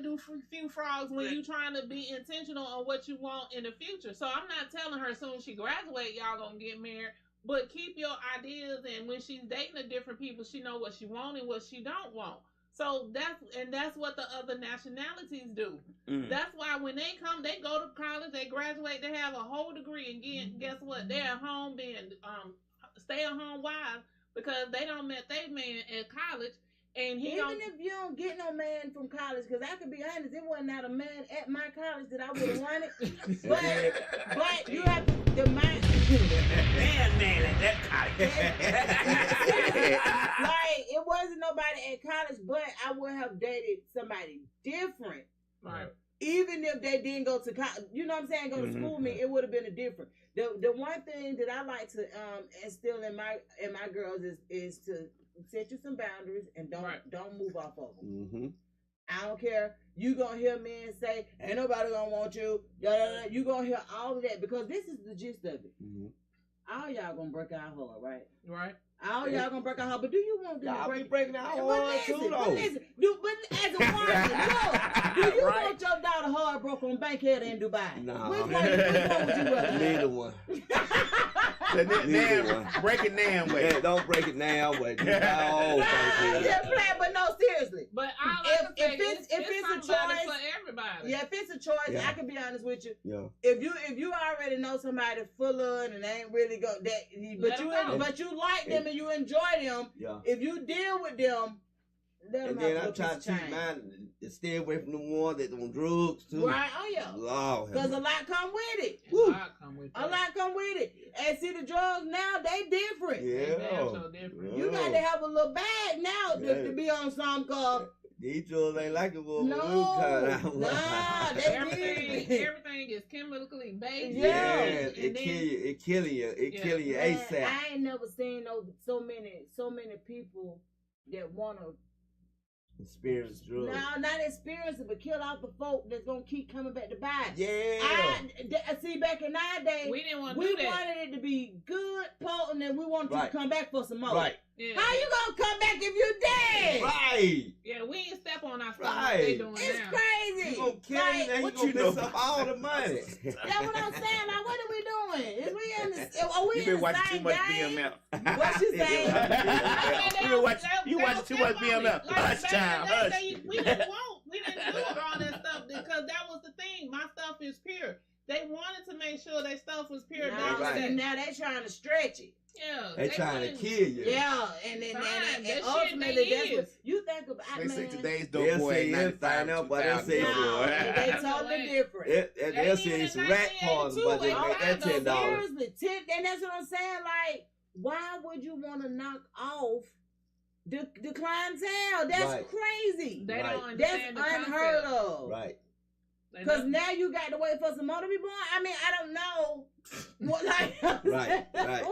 few frogs when you trying to be intentional on what you want in the future. So I'm not telling her as soon as she graduate, y'all gonna get married. But keep your ideas, and when she's dating the different people, she know what she want and what she don't want. So that's what the other nationalities do. That's why when they come, they go to college, they graduate, they have a whole degree, and guess what? They're at home being stay-at-home wives because they don't met their man at college. And even if you don't get no man from college, because I can be honest, it wasn't not a man at my college that I would have wanted. but you have the man at that college. Like, it wasn't nobody at college, but I would have dated somebody different. Right. Even if they didn't go to college, you know what I'm saying, go to school with me, it would have been a different. The one thing that I like to instill in my girls is to set you some boundaries and don't move off of them. I don't care. You gonna hear men say, ain't nobody gonna want you. Da, da, da. You gonna hear all of that because this is the gist of it. Mm-hmm. All y'all gonna break our heart, right? Right. All y'all gonna break our heart, but do you want them to Y'all break be breaking our heart too, But though. listen, but as a woman, look, do you want your daughter heart broken on Bankhead in Dubai? Nah. Which one would you rather? Neither one. Neither one. Break it down, way. Yeah, don't break it down, way. Yeah, play, but no, seriously. But all I can say if it's a somebody choice for everybody. Yeah, if it's a choice, Yeah. I can be honest with you. Yeah. If you already know somebody full of and they ain't really go that, but you like them and you enjoy them. Yeah. If you deal with them, let them And then have I a try to piece of teach change. mine to stay away from the one that on drugs too. Right? Oh yeah. Lord, Because a lot come with it. Woo. A lot come with it. And see the drugs now, they different. Yeah. They damn so different. You got to have a little bag now to be on some cause. These drugs ain't like it was Nah, they Everything is chemically based. Yeah. It kill you. It killing you. It killing you Man, ASAP. I ain't never seen so many people that wanna Experience drugs. no, not experience it, but kill off the folk that's gonna keep coming back to buy it. Yeah. I see back in our day, We didn't want to we do that. wanted it to be good, potent, and we wanted you Right. to come back for some more. Right. Yeah. How you gonna come back if you dead? Right. Yeah, we ain't step on our stuff Right. like they doing It's now. crazy. You gonna kill Like, him and what you gonna you know mess up all the money. That's what I'm saying. Like, what are we doing? Is we in the? Are we You in been the watching same too much game? BMF. What you saying? You watching too much BMF. Hush, child, hush. We didn't do all that stuff because that was the thing. My stuff is pure. They wanted to make sure their stuff was pure. Now, Right. now they trying to stretch it. Yeah, They trying to wouldn't- kill you. Yeah, and then Fine, and that shit ultimately they that's what is. you think about. They say Man, today's They'll dope boy say at anything 95, else, but they'll say 2000. no, they That's totally the way. different. They'll say it's rat parts, but they make that $10. Seriously, and that's what I'm saying. Like, why would you want to knock off the clientele? That's Right. crazy. They Right. don't That's understand the unheard concept. of. Right. They Because don't- now you got to wait for some more to be born. I mean, I don't know. What, like, Right, right.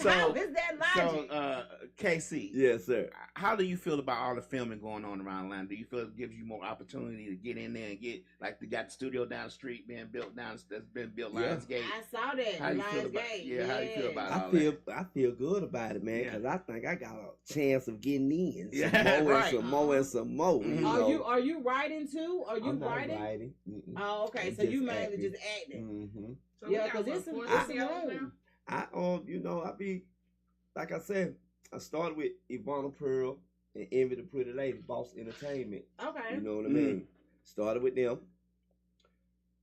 How is that logic? So, KC, Yes, sir. how do you feel about all the filming going on around Atlanta? Do you feel it gives you more opportunity to get in there and get, like, they got the studio down the street being built that's been built, Yeah. Lionsgate? I saw that. How you feel about Lionsgate. yeah? How you feel about I all feel that? I feel good about it, man, Yeah. because I think I got a chance of getting in. Some Yeah, more right. and some more and some more. Mhm. You Are know. are you writing too? Are you I'm not writing? writing. Mm-mm. Oh, okay. I'm So you just mainly acting. just acting. Mm-hmm. So we Yeah, got, 'cause what, it's some- 4 it's videos room. now? I be like I said, I started with Ivana Pearl and Envy the Pretty Lady, Boss Entertainment. Okay. You know what I mean? Started with them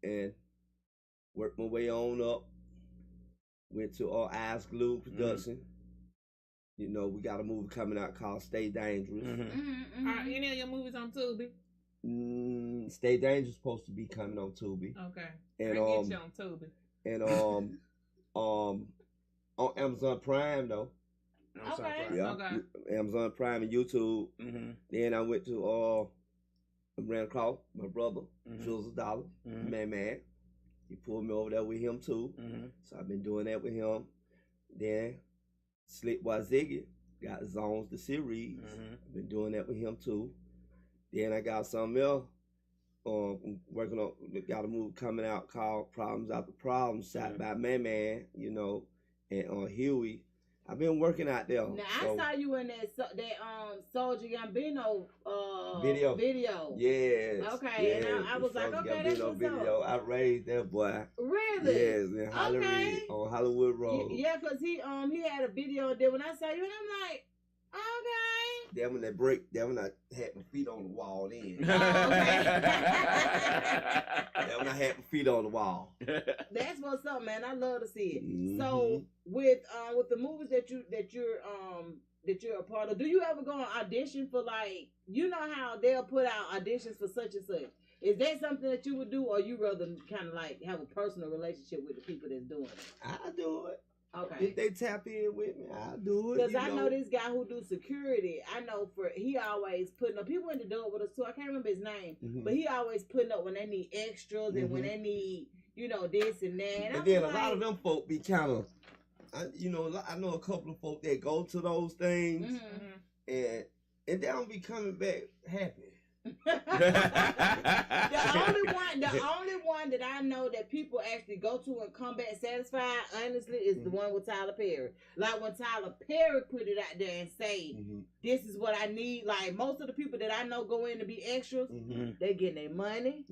and worked my way on up. Went to Eyes Glued Production. You know, we got a movie coming out called Stay Dangerous. Mhm. Are any of your movies on Tubi? Stay Dangerous supposed to be coming on Tubi. Okay. And I get you on Tubi. and on Amazon Prime though. I'm sorry, Okay. Brian. Yeah. Okay. Amazon Prime and YouTube. Mhm. Then I went to I ran across my brother, Mhm. Jules $1, Mhm. man. He pulled me over there with him too. Mhm. So I've been doing that with him. Then Slick Boy Ziggy got Zones the series. Mhm. I've been doing that with him too. Then I got something else. Working on got a movie coming out called Problems After Problems, shot by Man, you know, and Huey. I've been working out there. Now I saw you in that Soldier Gambino video. Yes. Okay, and yes, I was the like, Soldier okay, that's Gambino what's video. up. I raised that boy. Really? Yes, in Hollywood Okay. on Hollywood Road. Yeah, cause he had a video there when I saw you, and I'm like, okay. That when that break, that when I had my feet on the wall then. That when I had my feet on the wall. That's what's up, man. I love to see it. Mhm. So with the movies that you're a part of, do you ever go on audition for, like, you know how they'll put out auditions for such and such? Is that something that you would do, or you rather kind of like have a personal relationship with the people that's doing it? I do it. Okay. If they tap in with me, I do it. Because I know this guy who do security. I know he always putting up. He went to do it with us too. I can't remember his name, Mhm. but he always putting up when they need extras and when they need, this and that. And then a lot of them folk be kind of, I know a couple of folk that go to those things Mhm. and they don't be coming back happy. The only one that I know that people actually go to and come back satisfied, honestly, is the one with Tyler Perry. Like when Tyler Perry put it out there and say, "This is what I need." Like most of the people that I know go in to be extras, they getting their money,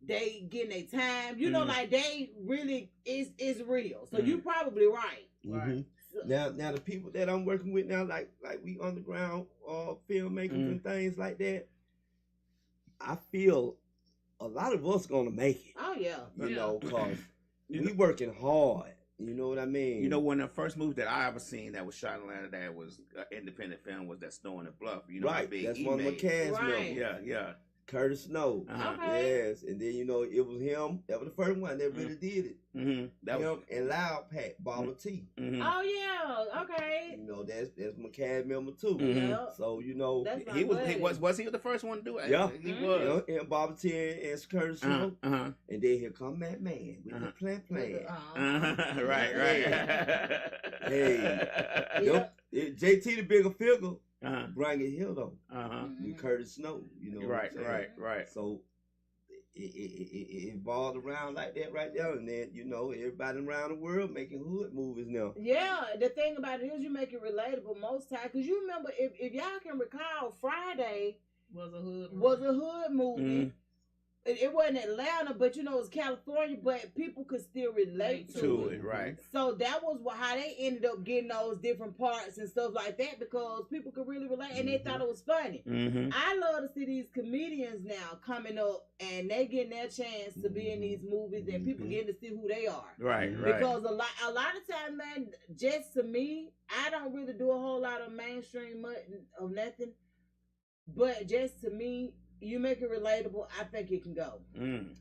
they getting their time. You know, like they really is real. So you probably right. Right. Now the people that I'm working with now, like we underground filmmakers and things like that, I feel a lot of us gonna make it. Oh yeah. You know, cause we working hard. You know what I mean? You know, one of the first movies that I ever seen that was shot in Atlanta that was an independent film was that Snow in the Bluff. You know, right. That's one of my cast members. Yeah. Curtis Snow. Okay. Yes. And then, you know, it was him. That was the first one that really did it. That him and Loud Pat, Barbara T. Oh, yeah. Okay. You know, that's my cast member, too. So, you know. Was he the first one to do it? Yeah. He was. You know, and Barbara T and Curtis Snow. And then here come that man with the plan. Right. Hey. JT the bigger figure. Bring it here though. With Curtis Snow, you know. Right. So it evolved around like that right there, and then you know everybody around the world making hood movies now. Yeah, the thing about it is you make it relatable most times, because you remember if y'all can recall, Friday was a hood movie. It wasn't Atlanta, but you know, it was California, but people could still relate to it. Right. So that was how they ended up getting those different parts and stuff like that, because people could really relate and they thought it was funny. I love to see these comedians now coming up and they getting their chance to be in these movies and people getting to see who they are. Right. Because a lot of times, man, just to me, I don't really do a whole lot of mainstream of nothing, but just to me, you make it relatable, I think it can go.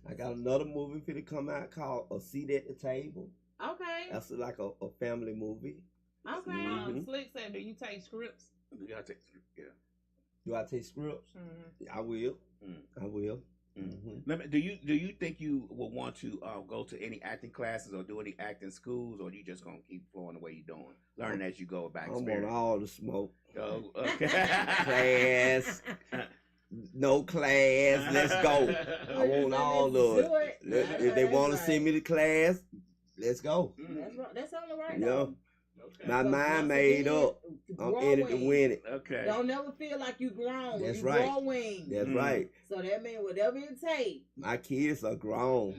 I got another movie for to come out called A Seat at the Table. Okay. That's like a family movie. Okay. Slick said, do you take scripts? You gotta take scripts, yeah. Do I take scripts? I will. I will. Do you think you will want to go to any acting classes or do any acting schools, or you just gonna keep flowing the way you're doing, learning as you go back? I want all the smoke. Oh, okay. Class. No class, let's go. I want all of it. If they want to send me to class, let's go. That's right. That's on the right. Yeah. Okay. My mind made up. I'm in it to win it. Okay. Don't never feel like you grown. That's you right. Growing. That's right. So that means whatever it takes. My kids are grown.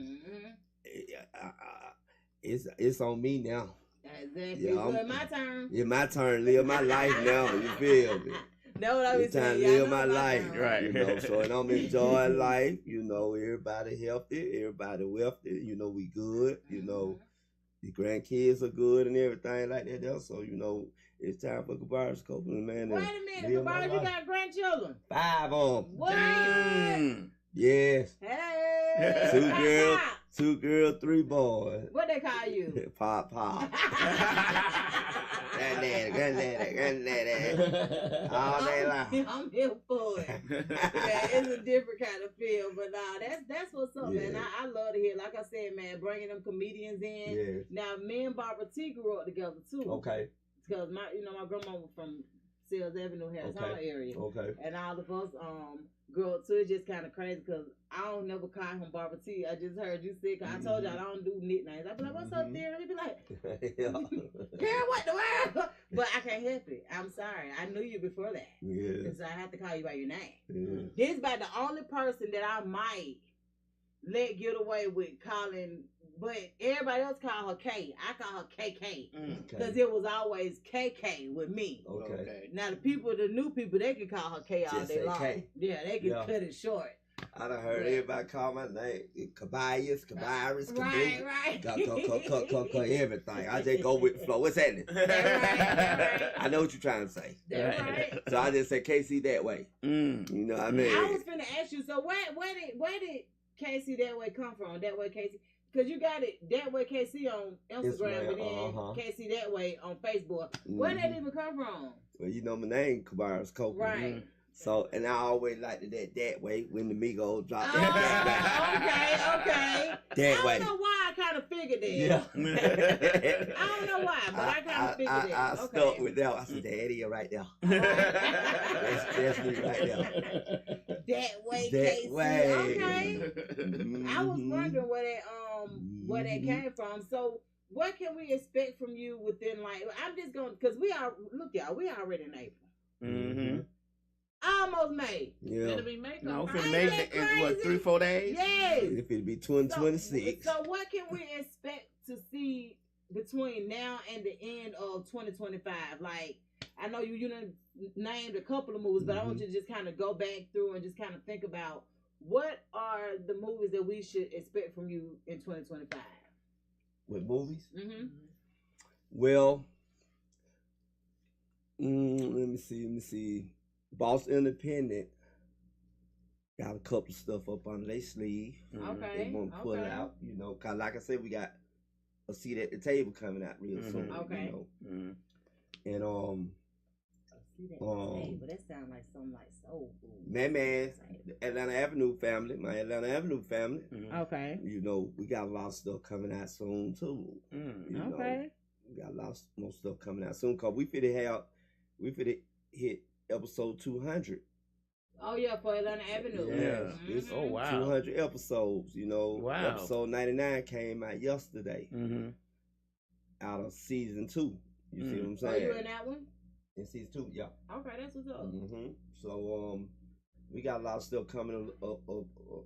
It's on me now. Exactly. Yeah, it's my turn. It's my turn. Live my life now. You feel me? That's what I was saying. It's time to live my life, right? You know, so and I'm enjoying life. You know, everybody healthy, everybody wealthy. You know, we good. You know, the grandkids are good and everything like that. So you know, it's time for Kabara's Copeland, man. Wait a minute, Kabara, you got grandchildren? 5 of them. What? Yes. Hey. 2 girls, 3 boys. What they call you? Pop. Granddaddy. All day long. I'm here for it. Yeah, it's a different kind of feel, but that's what's up, man. I love to hear. Like I said, man, bringing them comedians in. Yeah. Now, me and Barbara T grew up together too. Okay. Because my grandma was from Sales Avenue, Harris area. Okay. And all of us grew up too. It's just kind of crazy because I don't never call him Barbara T. I just heard you say, I told y'all I don't do nicknames. I be like, what's up, dear? He be like, girl, what the world? But I can't help it. I'm sorry. I knew you before that. Yeah. So I have to call you by your name. Yeah. This is about the only person that I might let get away with calling, but everybody else call her K. I call her KK. Because it was always KK with me. Okay. Now the new people, they can call her K all day long. K. Yeah, they can cut it short. I done heard everybody call my name. Kabayas, Right. Everything. I just go with the flow. What's happening? Right. I know what you're trying to say. That's right. So I just say KC that way. You know what I mean? I was finna ask you, so where did KC that way come from? That way KC? Because you got it that way KC on Instagram and then KC that way on Facebook. Where did that even come from? Well, you know my name, Kabara's Copeland. Right. So, and I always liked it that way when the Migos dropped Okay. That way. I don't know why I kind of figured that. Yeah. I don't know why, but I kind of figured that. I stuck with that. I said, Daddy, you're right there. That's me right there. That way, That Casey. way. Okay. I was Mhm. wondering where that came from. So what can we expect from you within like I'm just going because we already in April. Mm-hmm. Almost May. Yeah. It'll be makeup. No, time. finna Ain't make that it in what, crazy? 3-4 days? Yes. If it be 2026. So what can we expect to see between now and the end of 2025? Like I know you named a couple of movies, but I want you to just kind of go back through and just kind of think about what are the movies that we should expect from you in 2025. With movies? Mm-hmm. Well, let me see. Boss Independent got a couple of stuff up on their sleeve. Okay. They want to pull it out, you know. Cause like I said, we got a seat at the table coming out real soon. Okay. You know. And but that sounds like something like soul food. Man, the Atlanta Avenue family, my Atlanta Avenue family. Okay. You know, we got a lot of stuff coming out soon too. You know, we got a lot more stuff coming out soon. Cause we finna hit episode 200. Oh yeah, for Atlanta Avenue. Yeah. It's 200 episodes. You know, episode 99 came out yesterday. Out of season 2. You see what I'm saying? Oh, you in that one? In season 2, yeah. Okay, that's what's up. So we got a lot of stuff coming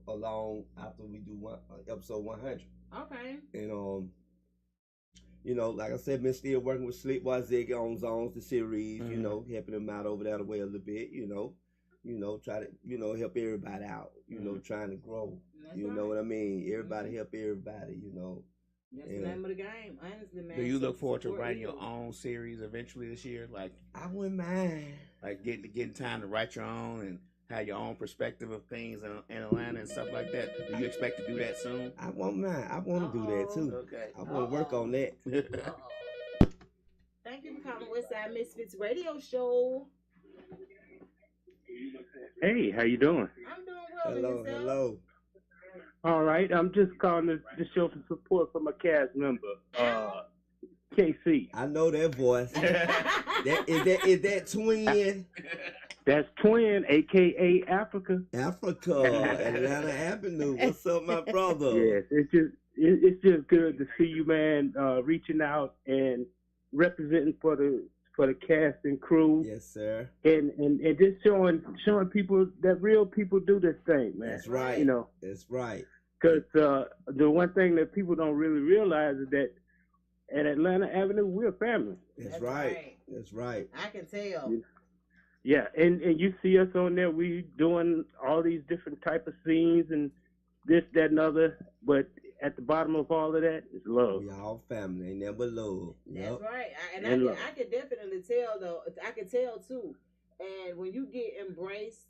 along after we do episode 100. Okay. And you know, like I said, been still working with Sleepwise Ziggy on Zones, the series. You know, helping them out over that way a little bit. You know, try to help everybody out. You know, trying to grow. That's you know what I mean? Everybody help everybody. You know. That's the name of the game, honestly, man. Do you look forward to writing your own series eventually this year? Like I wouldn't mind. Like getting time to write your own and have your own perspective of things in Atlanta and stuff like that. Do you expect to do that soon? I won't mind. I want to do that too. Okay. I want to work on that. Thank you for calling Westside Misfits Radio Show. Hey, how you doing? I'm doing well. Hello. All right, I'm just calling to show some support for my cast member, KC. I know that voice. Is that twin? That's Twin, aka Africa. Atlanta Avenue. What's up, my brother? Yes, it's just good to see you, man, reaching out and representing for the cast and crew. Yes, sir. And just showing people that real people do this thing, man. That's right. You know. That's right. Because the one thing that people don't really realize is that at Atlanta Avenue, we're a family. That's right. That's right. I can tell. Yeah, and you see us on there. We doing all these different type of scenes and this, that, and other. But at the bottom of all of that is love. We all family, ain't never love. That's right. I can definitely tell though. I can tell too. And when you get embraced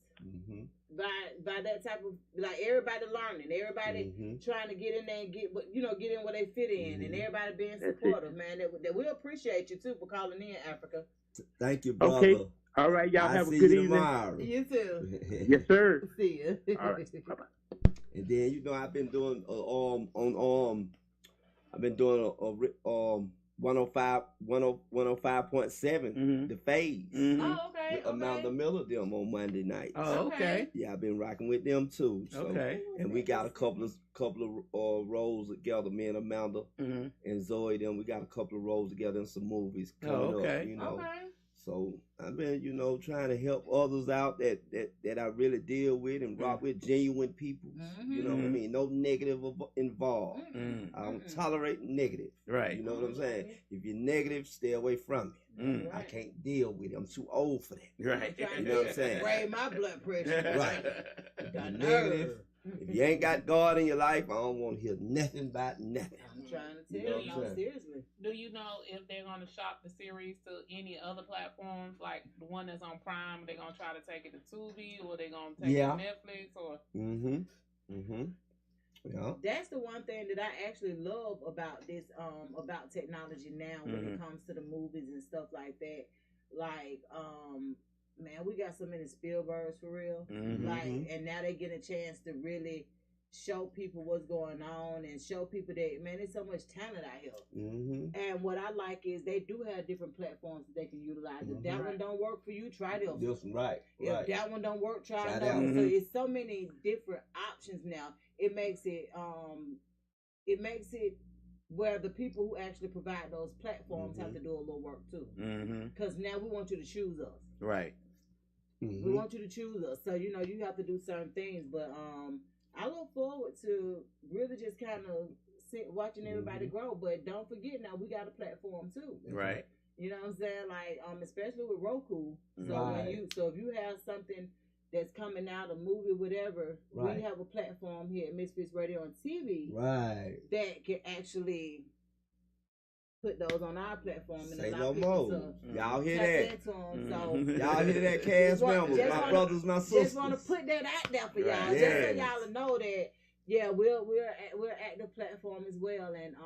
by that type of, like, everybody learning, everybody trying to get in there and get in where they fit in, and everybody being supportive, man. That we appreciate you too for calling in, Africa. Thank you, brother. Okay. All right, y'all have a good evening. Tomorrow. You too. Yes, sir. See you. All right. Bye-bye. And then I've been doing I've been doing 105.7 the phase. Oh, okay. With Amanda Miller them on Monday night. Oh, okay. Yeah, I've been rocking with them too. So, okay. And we got a couple of roles together. Me and Amanda and Zoe them. We got a couple of roles together in some movies coming up. You know. Okay. So I've been, trying to help others out that I really deal with and rock with genuine people. You know what I mean? No negative involved. I don't tolerate negative. Right. You know what I'm saying? If you're negative, stay away from it. I can't deal with it. I'm too old for that. Right. You know what I'm saying? Raise my blood pressure. Right. If you're negative, if you ain't got God in your life, I don't want to hear nothing about nothing. I'm trying to tell you, seriously. Do you know if they're going to shop the series to any other platforms, like the one that's on Prime? They're going to try to take it to Tubi, or they're going to take it to Netflix, or? Yeah. That's the one thing that I actually love about this, about technology now when it comes to the movies and stuff like that. Like, man, we got so many Spielbergs for real. Like, and now they get a chance to really show people what's going on and show people that, man, there's so much talent out here. And what I like is they do have different platforms that they can utilize. If that one don't work for you, try this one. Right. If that one don't work, try that one. So it's so many different options now. It makes it where the people who actually provide those platforms have to do a little work too. Because now we want you to choose us. Right. We want you to choose us. So, you know, you have to do certain things. But I look forward to really just kind of watching everybody grow. But don't forget now, we got a platform too. Right. You know what I'm saying? Like, especially with Roku. So if you have something that's coming out, a movie, whatever, we have a platform here at Misfits Radio and TV that can actually put those on our platform and say allow no people more. Y'all hear that? So y'all hear that, cast members, my brothers, my sisters. Just want to put that out there for y'all, just so y'all know that. Yeah, we're active platform as well, and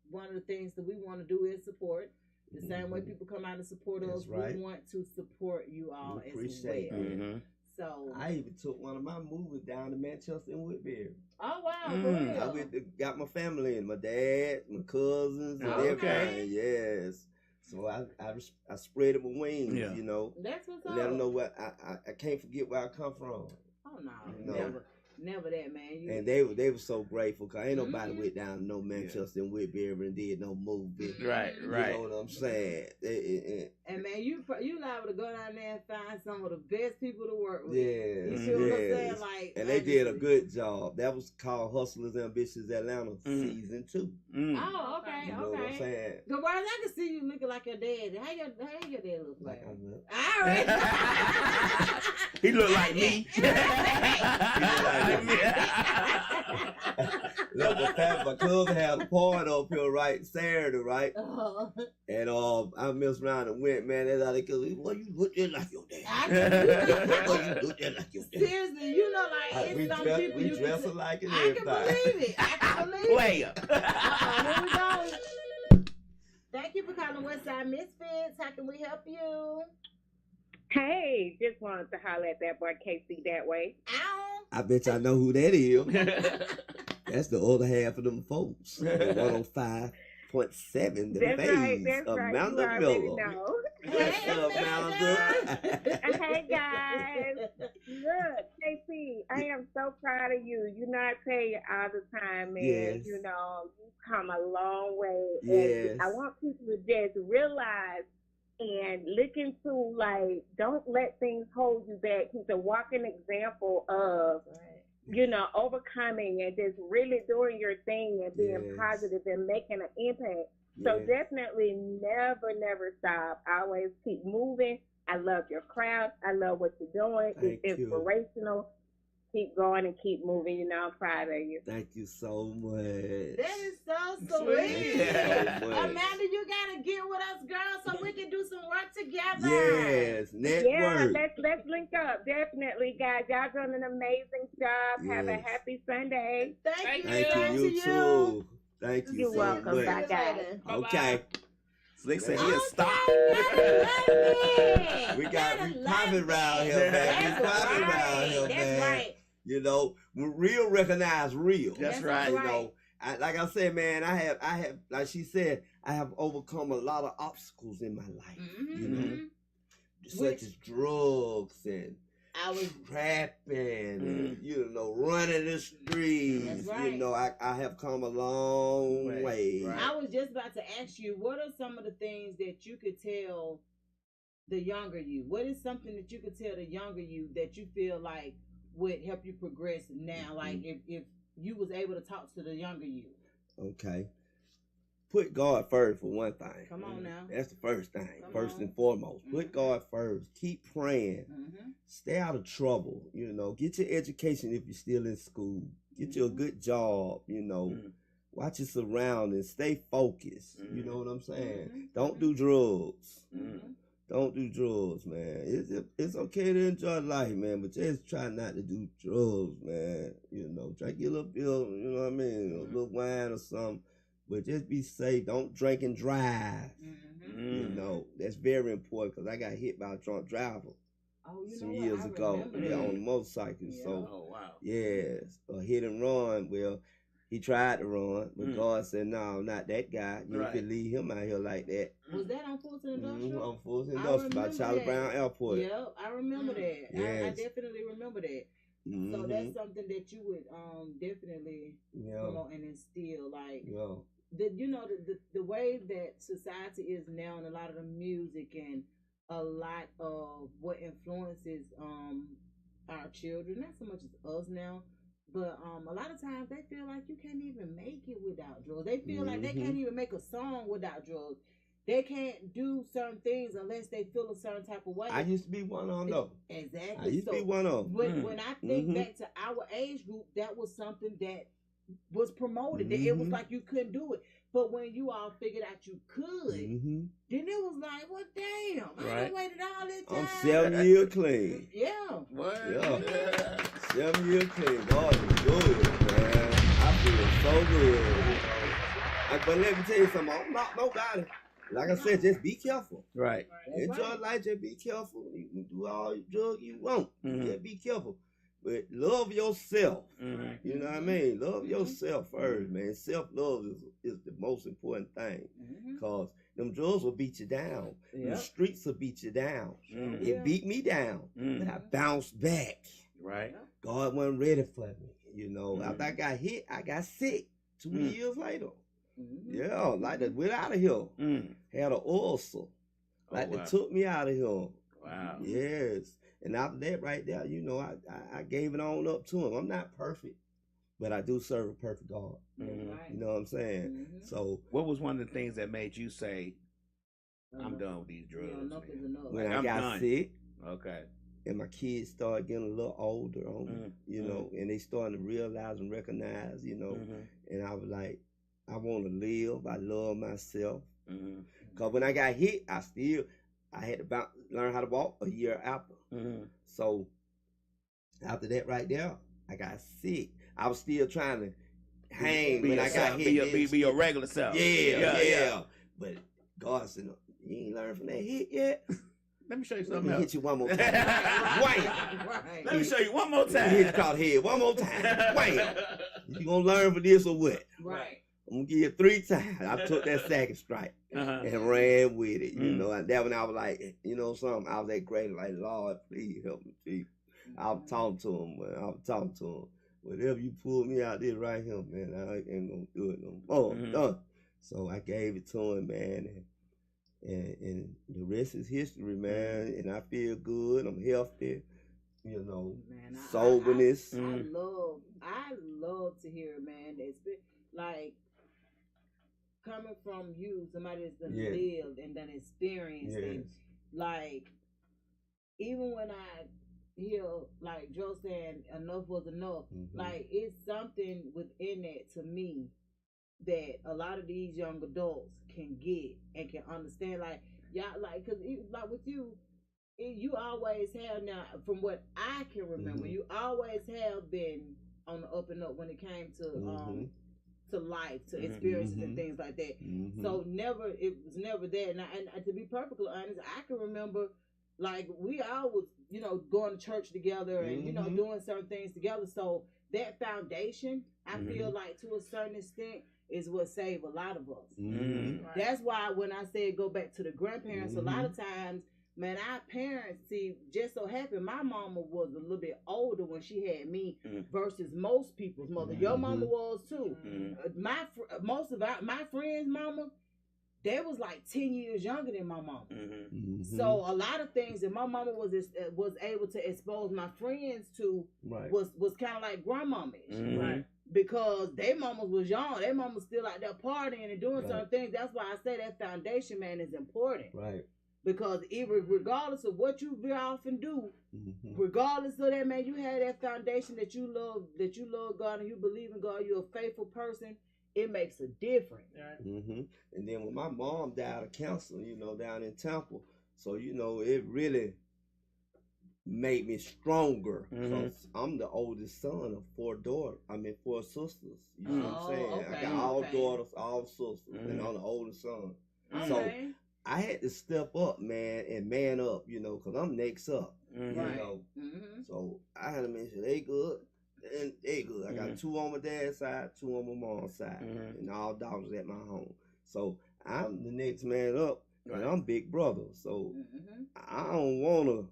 one of the things that we want to do is support. The same way people come out and support us, we want to support you all as well. So I even took one of my movies down to Manchester and Woodbury. Oh wow! I went to, got my family and my dad, my cousins, and everything. Yes. So I spread my wings, you know. That's what's up. Let them know what I can't forget where I come from. Oh no, you know? Never that, man. And they were so grateful because ain't nobody went down to no Manchester and Woodbury and did no movie. Right. You know what I'm saying? And man, you liable to go down there and find some of the best people to work with. Yes, you feel what I'm saying? Like, and they did a good job. That was called Hustlers Ambitious Atlanta season 2. Oh, okay, you know what I'm saying? The words I can see you looking like your dad. How your dad look like? All right. He look like me. Look, my cousin had a party up here Saturday, right? And I messed around and went, man. That's how they go. Well, you look just like your dad. Well, you look just like your dad. Seriously, you know, like it's some people we dress alike and everything. I can believe it. I can believe it. Player. Here we go. Thank you for calling Westside Misfits. How can we help you? Hey, just wanted to holler at that boy KC that way. Ow. I bet y'all know who that is. That's the other half of them folks. 105.7 the phase. Amanda Miller. What's up, Amanda? Hey guys. Look, KC, I am so proud of you. You know, I tell you all the time, man. Yes. You know, you've come a long way. Yes. And I want people to just realize and look into, like, don't let things hold you back. He's a walking example of, you know, overcoming and just really doing your thing and being positive and making an impact. So definitely never stop. Always keep moving. I love your craft. I love what you're doing. It's inspirational. Keep going and keep moving. You know, I'm proud of you. Thank you so much. That is so sweet. Amanda, you gotta get with us, girls, so we can do some work together. Yes, network. Yeah, let's link up. Definitely, guys. Y'all doing an amazing job. Have a happy Sunday. Thank you. Thank you too. Thank you. You're so welcome. much. Bye, guys. Okay. Slick said he'll stop. We popping around here, man. We popping around here, man. That's right. You know, real recognize real. That's right. You know, like I said, man, I have, like she said, I have overcome a lot of obstacles in my life. You know, such as drugs and I was trapping, and, you know, running the streets. That's right. You know, I have come a long way. Right. I was just about to ask you, what are some of the things that you could tell the younger you? What is something that you could tell the younger you that you feel like would help you progress now? Like if you was able to talk to the younger you. Okay. Put God first for one thing. Come on now. That's the first thing. Come first on. and foremost. Put God first. Keep praying. Stay out of trouble. You know, get your education if you're still in school. Get you a good job. You know, watch your surroundings. Stay focused. You know what I'm saying? Don't do drugs. Don't do drugs, man. It's okay to enjoy life, man, but just try not to do drugs, man. You know, drink your little bill, you know what I mean, a little wine or something. But just be safe. Don't drink and drive. You know, that's very important because I got hit by a drunk driver. some years ago. Yeah, on a motorcycle. Yeah. So, Oh wow. yes, a hit and run. Well, he tried to run, but God said, "No, not that guy. You can leave him out here like that." Was that on Fulton Industrial? On Fulton Industrial by Charlie Brown Airport. Yep, I remember that. Yes. I definitely remember that. So that's something that you would definitely promote and instill, like the way that society is now, and a lot of the music and a lot of what influences our children, not so much as us now, but a lot of times they feel like you can't even make it without drugs. They feel like they can't even make a song without drugs. They can't do certain things unless they feel a certain type of way. I used to be one of them, though. Exactly. I used to be one of them. When I think back to our age group, that was something that was promoted. It was like you couldn't do it. But when you all figured out you could, then it was like, well, damn, I done waited all this time. I'm 7 years clean. Yeah. What? Yeah. 7 years clean. God is good, man. I feel so good. But let me tell you something. I'm not nobody. Like I said, just be careful. Right. Enjoy life, just be careful. You can do all the drugs you want. Just be careful. But love yourself. You know what I mean? Love yourself first, man. Self-love is the most important thing. Because them drugs will beat you down. The streets will beat you down. It beat me down. But I bounced back. Right. God wasn't ready for me. You know, after I got hit, I got sick 2 years later. Yeah, like that went out of here. Had an ulcer. Like they took me out of here. Wow. Yes. And after that right there, you know, I gave it on up to him. I'm not perfect, but I do serve a perfect God. You know what I'm saying? So what was one of the things that made you say, I'm done with these drugs? Yeah, enough is enough. When I got sick. Okay. And my kids started getting a little older on me, you know, and they starting to realize and recognize, you know, and I was like, I want to live. I love myself. Because when I got hit, I had to learn how to walk a year after. So after that right there, I got sick. I was still trying to hang when I got hit. Be your regular self. Yeah. But God said, no, you ain't learned from that hit yet. Let me show you Let something me else. hit you one more time. Wham! Let me show you one more time. Hit you across the head one more time. Wham! You gonna learn from this or what? Right. I'm gonna give you 3 times. I took that second strike and ran with it. You know, and that when I was like, you know, something, I was that great, like, Lord, please help me, Jesus. I was talking to him, man. I was talking to him. Whatever you pull me out there right here, man, I ain't gonna do it no more. Done. So I gave it to him, man, and the rest is history, man. And I feel good. I'm healthy. You know, man, soberness. I love to hear it, man. It's been like coming from you, somebody that's done lived and done experienced things. Like, even when I hear like Joe saying enough was enough, like it's something within that to me that a lot of these young adults can get and can understand. Like, y'all, like, cause like with you, you always have, now from what I can remember, you always have been on the up and up when it came to life, to experiences and things like that. So it was never there. And to be perfectly honest, I can remember like we all was, you know, going to church together and you know, doing certain things together. So that foundation, I feel like to a certain extent, is what saved a lot of us. That's why when I said go back to the grandparents, a lot of times, man, our parents, see, just so happened my mama was a little bit older when she had me versus most people's mother. Your mama was too. Most of my friends' mama, they was like 10 years younger than my mama. So a lot of things that my mama was able to expose my friends to was kind of like grandmama-ish. Right. Because their mamas was young. Their mamas still out there partying and doing certain things. That's why I say that foundation, man, is important. Right. Because even regardless of what you veer off and do, regardless of that, man, you have that foundation that you love God and you believe in God, you're a faithful person, it makes a difference. And then when my mom died of cancer, you know, down in Temple, so, you know, it really made me stronger because I'm the oldest son of 4 sisters. You know what I'm saying? Okay, I got all daughters, all sisters, and I'm the oldest son. So I had to step up, man, and man up, you know, because I'm next up. Mm-hmm. You Right. know. Mm-hmm. So I had to make sure they good. And they good. I got 2 on my dad's side, 2 on my mom's side, and all daughters at my home. So I'm the next man up, and I'm big brother. So I don't wanna.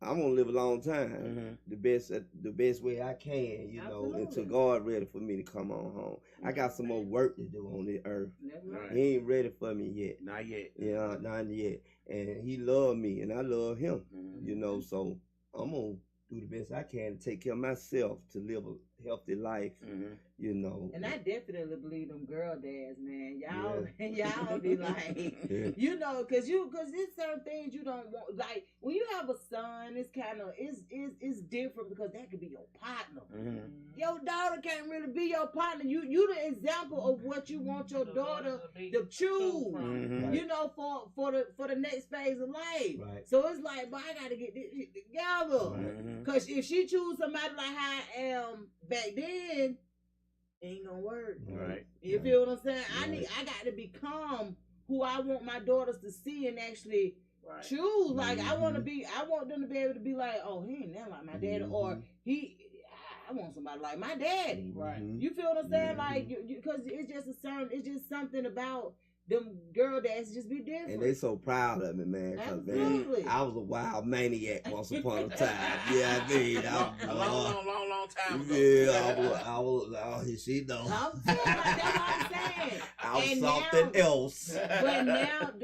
I want to live a long time, the best way I can, you know, until God ready for me to come on home. I got some more work to do on this earth. Right. He ain't ready for me yet. Not yet. Yeah, not yet. And he loved me, and I love him. You know, so I'm gonna do the best I can to take care of myself to live a healthy life. You know. And I definitely believe them girl dads, man. Y'all be like, you know, cause there's certain things you don't want. Like when you have a son, it's kind of it's different because that could be your partner. Your daughter can't really be your partner. You the example of what you want your daughter to choose. You know, for the next phase of life. Right. So it's like, but I gotta get this shit together. Cause if she choose somebody like how I am back then, it ain't gonna work. Right. You feel what I'm saying? I got to become who I want my daughters to see and actually choose. Like I want them to be able to be like, oh, he ain't nothing like my daddy, or I want somebody like my daddy. Right. You feel what I'm saying? Like, because it's just something about them girl dads just be different. And they so proud of me, man. Cause Absolutely. man, I was a wild maniac once upon a time. Yeah, I mean, A long time ago. Yeah, I was. Oh, she know. I'm saying, like, that's what I'm saying. I was And something now, else.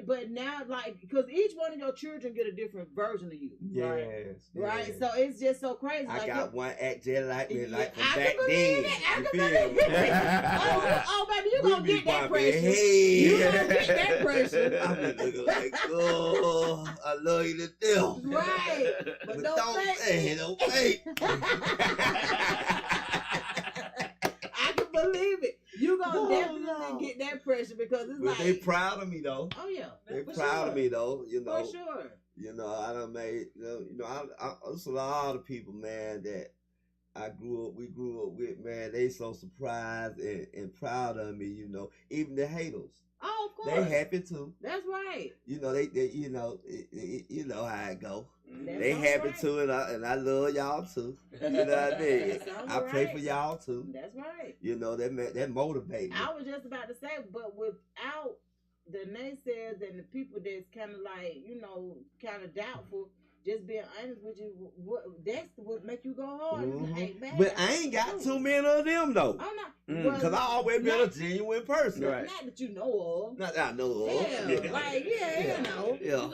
But now, like, because each one of your children get a different version of you. Yes. Right. yes. So it's just so crazy. I like got one act just like me, like from I back can believe then. it. I You can feel believe me? it. Oh, baby, you We gonna be get that bumping pressure. heads. You gonna get that pressure. I be looking like, oh, I love you to death. Right. But don't say it, don't fake. I can believe it. You gonna definitely get that pressure because it's But like they proud of me though. Oh yeah, They for proud sure. of me though. You know. For sure. You know, I done made. You know, there's a lot of people, man, that we grew up with, man. They so surprised and proud of me. You know, even the haters. Oh, of course. They happy too. That's right. You know, they you know, you know how it go. That's They all happy right. too, and I love y'all too. You know what I mean? That sounds I pray right. for y'all too. That's right. You know, that motivate me. I was just about to say, but without the naysayers and the people that's kind of like, you know, kind of doubtful, just being honest with you, that's what make you go hard. But I ain't got too many of them though. I'm not. Because I always been a genuine person. Not that you know of. Not that I know of. Yeah, like, you know. Yeah.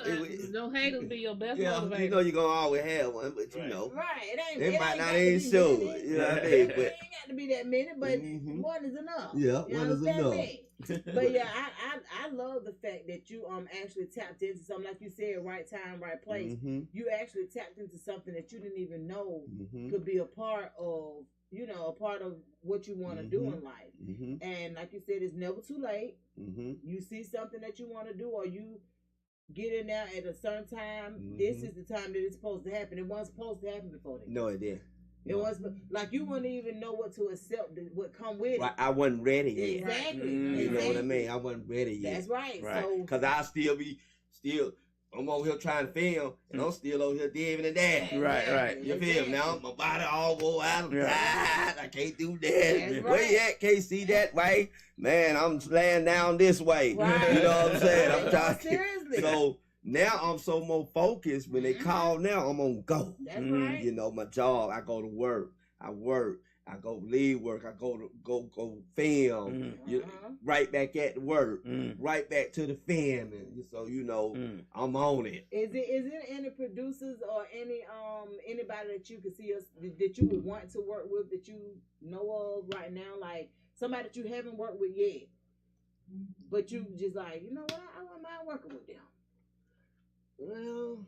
No haters be your best motivator. You know you're going to always have one, but you know. Right. They might not even show it. You know what I mean? But it ain't got to be that many, but one is enough. Yeah, you one is enough. Me? But yeah, I love the fact that you actually tapped into something, like you said, right time, right place. You actually tapped into something that you didn't even know could be a part of, you know, a part of what you want to do in life. And like you said, it's never too late. You see something that you want to do, or you get in there at a certain time. This is the time that it's supposed to happen. It wasn't supposed to happen before that. No, it did. It was like you wouldn't even know what to accept, what come with it. I wasn't ready yet. Exactly. You know what I mean? I wasn't ready yet. That's right. Because I I'm over here trying to film, and I'm still over here diving and dashing. Right. You feel me? Now my body all wore out. I can't do that. That's Where you at? Can't see that way? Man, I'm laying down this way. Right. You know what I'm saying? I'm trying. Seriously. So now I'm so more focused. When they call now, I'm on go. That's right. You know, my job, I go to work. I work. I go leave work. I go film. Right back at the work. Right back to the film. And so you know, I'm on it. Is it any producers or anybody that you could see us that you would want to work with that you know of right now, like somebody that you haven't worked with yet, but you just like, you know what, I wouldn't mind working with them. Well,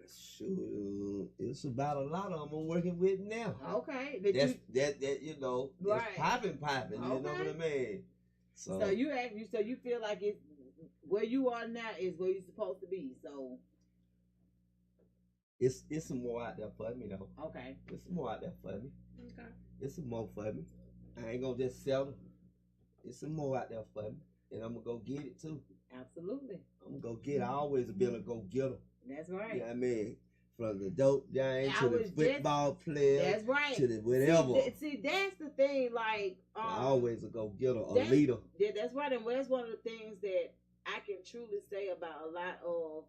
shoot, it's about a lot of them I'm working with now. Okay, that you know, right. It's popping. You know what I mean? So you feel like it's where you are now is where you're supposed to be. So it's some more out there for me though. Okay, it's some more out there for me. Okay, it's some more for me. I ain't gonna just settle. It's some more out there for me, and I'm gonna go get it too. Absolutely. I'm gonna go get it. I always been a go getter. That's right. You know what I mean? From the dope gang to the football player. That's right. To the whatever. See, that's the thing. Like, always a go-getter, a leader. That's right. And that's one of the things that I can truly say about a lot of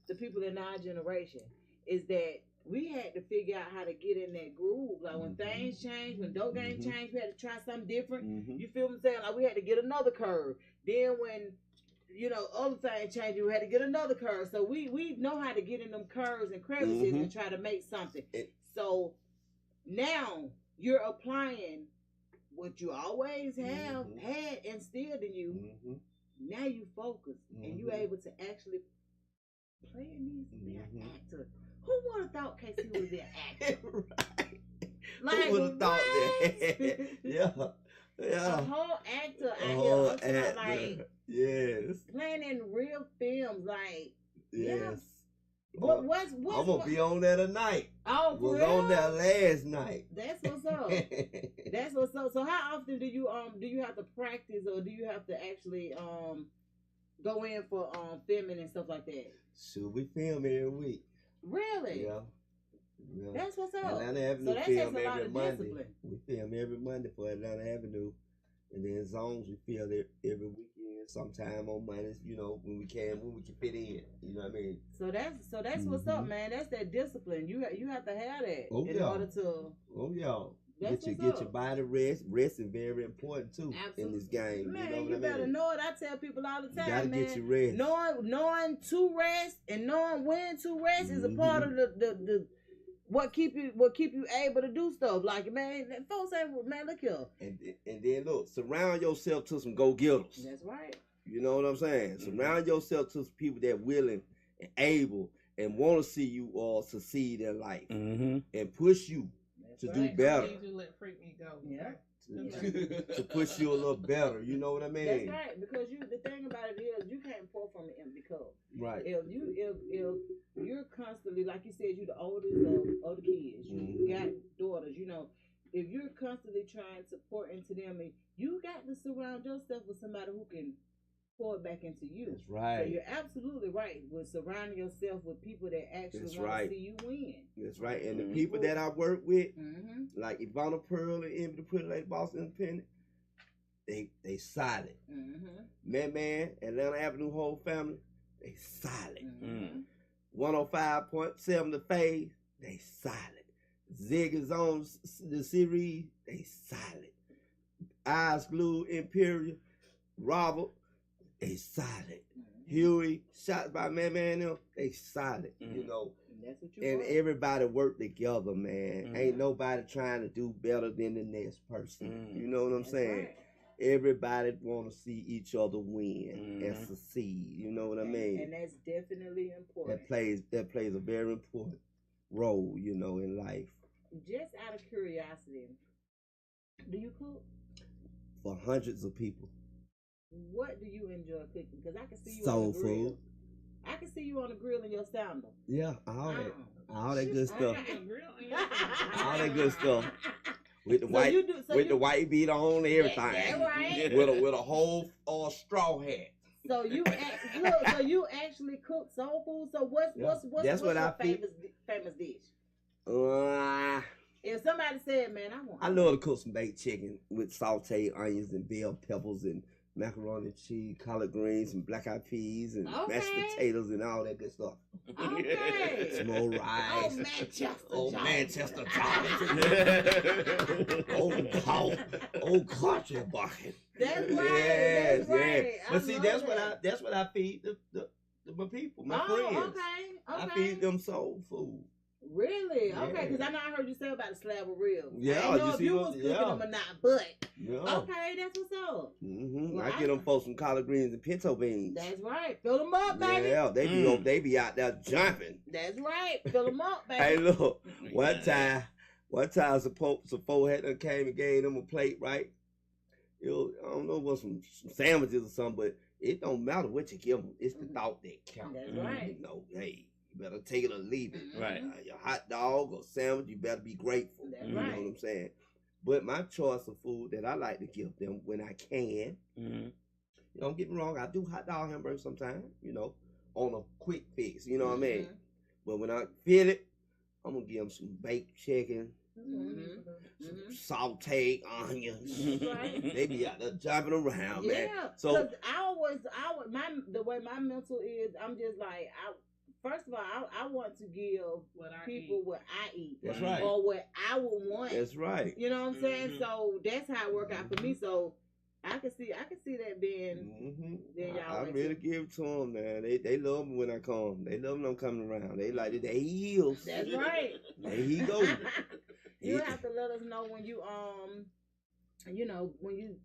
the people in our generation is that we had to figure out how to get in that groove. Like when things changed, when dope game changed, we had to try something different. You feel what I'm saying? Like we had to get another curve. Then when other things changed, we had to get another curve. So we know how to get in them curves and crevices and try to make something. So now you're applying what you always have had instilled in you. Now you focus and you're able to actually play in these actor. Who would have thought Casey was an actor? Right. Like, who would have thought that? Yeah. A whole actor A out whole here. actor. Like, yes. playing in real films. Like, yes. But what's I'm gonna be on there tonight. Oh, for was real? on there last night. That's what's up. That's what's up. So how often do you have to practice, or do you have to actually go in for filming and stuff like that? Should we film every week? Really? Yeah. That's what's up. Atlanta Avenue So that film takes a lot every of Monday. discipline. We film every Monday for Atlanta Avenue. And then zones we film it every weekend, sometime on Mondays, when we can fit in. You know what I mean? So that's what's up, man. That's that discipline. You have to have that in order to. Oh yeah. Get your body rest. Rest is very important too. Absolutely. In this game. Man, you better know it. I tell people all the time, you gotta man. Get your rest. Knowing to rest and knowing when to rest is a part of the what keep you able to do stuff. Like, man, folks say, man, look here. And then look, surround yourself to some go-getters. That's right. You know what I'm saying? Surround yourself to some people that willing and able and want to see you all succeed in life and push you to do better. I need you to let Freak Me go. Yeah. To push you a little better, you know what I mean? That's right, because the thing about it is you can't pour from an empty cup. Right. If you're constantly, like you said, you're the oldest of the kids, you got daughters, if you're constantly trying to pour into them, and you got to surround yourself with somebody who can pour it back into you. That's right. So you're absolutely right with surrounding yourself with people that actually want to see you win. That's right. And the people that I work with, like Ivana Pearl and Envy the Pretty Lady Boston Independent, they solid. Man, Atlanta Avenue whole family, they solid. 105.7 The Phase, they solid. Zig is on the series, they solid. Eyes Glued Imperial, Robert, they solid. Huey, shots by Man them, they solid, That's what you and want. everybody work together, man. Ain't nobody trying to do better than the next person. You know what I'm saying? Right. Everybody want to see each other win and succeed. You know what I mean? And that's definitely important. That plays a very important role, in life. Just out of curiosity, do you cook? For hundreds of people. What do you enjoy cooking? Because I can see you Soul on the grill. food. I can see you on the grill in your sandal. Yeah, all that good stuff. All that good stuff. With the the white beat on and everything. That's right. With a whole straw hat. So you actually cook soul food. So what's your famous dish? If somebody said, man, I love to cook some baked chicken with sauteed onions and bell peppers and macaroni and cheese, collard greens and black eyed peas and mashed potatoes and all that good stuff. Okay. Some old rice. Manchester Old country bucket. That's right. Yes, that's right. But see, that's what I feed my people, my friends. Okay. I feed them soul food. Really? Okay, because I know I heard you say about the slab of ribs. Yeah, I know if you was cooking them or not, but okay, that's what's up. Well, I get them folks some collard greens and pinto beans. That's right. Fill them up, baby. Yeah, they be out there jumping. That's right. Fill them up, baby. Hey, look, one time, Safo had came and gave them a plate, right? I don't know what some sandwiches or something, but it don't matter what you give them. It's the thought that counts. That's right. Hey. Better take it or leave it. Right. Your hot dog or sandwich, you better be grateful. That's you know what I'm saying? But my choice of food that I like to give them when I can, don't get me wrong, I do hot dog hamburgers sometimes, on a quick fix, you know what I mean? But when I feel it, I'm gonna give them some baked chicken, sauteed onions. Right. They be out there jumping around, man. Yeah. So Cause the way my mental is, I'm just like, first of all, I want to give people what I eat. That's right. Or what I would want. That's right. You know what I'm saying? So that's how it work out for me. So I can see that being. I really give it to them, man. They love me when I come. They love when I'm coming around. They like it. They heels. That's right. There he go. You have to let us know when you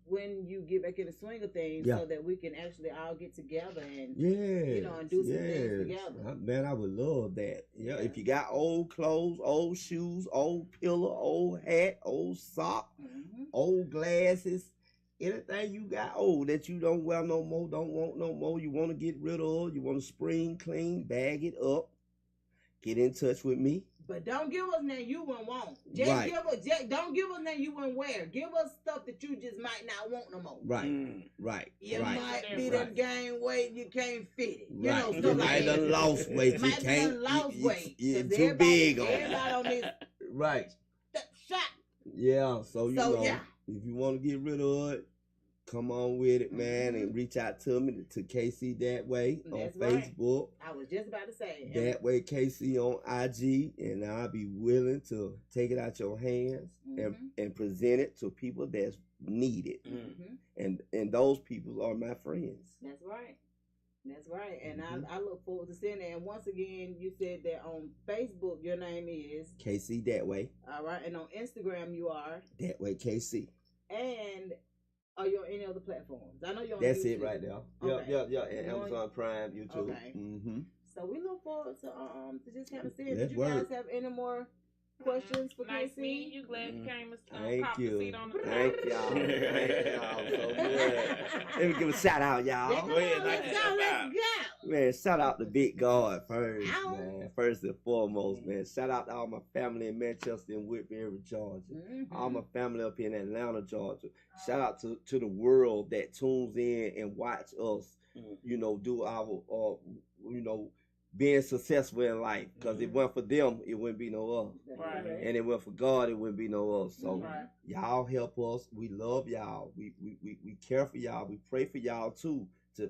when you get back in the swing of things, so that we can actually all get together and and do some things together. Man, I would love that. Yeah, if you got old clothes, old shoes, old pillow, old hat, old sock, old glasses, anything you got old that you don't wear no more, don't want no more, you want to get rid of, you want to spring clean, bag it up, get in touch with me. But don't give us nothing you wouldn't want. Don't give us nothing you wouldn't wear. Give us stuff that you just might not want no more. Right. You might be done gain weight, you can't fit it. You know, you might have lost weight. You can't. You're too big on it. Everybody on this. Right. Shot. Yeah. So you know, if you want to get rid of it, come on with it, man, and reach out to me to KC That Way on Facebook. I was just about to say That Way KC on IG, and I'll be willing to take it out your hands and present it to people that's needed, and those people are my friends. That's right. That's right, and I look forward to seeing that. And once again, you said that on Facebook your name is KC That Way. All right, and on Instagram you are That Way KC. And are you on any other platforms? I know you're on That's YouTube. it right now. Yeah. And Amazon Prime, YouTube. Okay. So we look forward to just kind of seeing. Did you guys have any more questions for Nice KC? meeting you. Glad you came and Thank popped you. the seat on the Thank y'all. Thank y'all so good. Let me give a shout out, y'all. Go ahead, let's go. Man, shout out to Big God first, man. First and foremost, man. Shout out to all my family in Manchester and Whitby, Georgia. All my family up in Atlanta, Georgia. Shout out to the world that tunes in and watch us, you know, do our, you know, being successful in life. Because if it weren't for them, it wouldn't be no us. Right. And if it weren't for God, it wouldn't be no us. So y'all help us. We love y'all. We care for y'all. We pray for y'all too.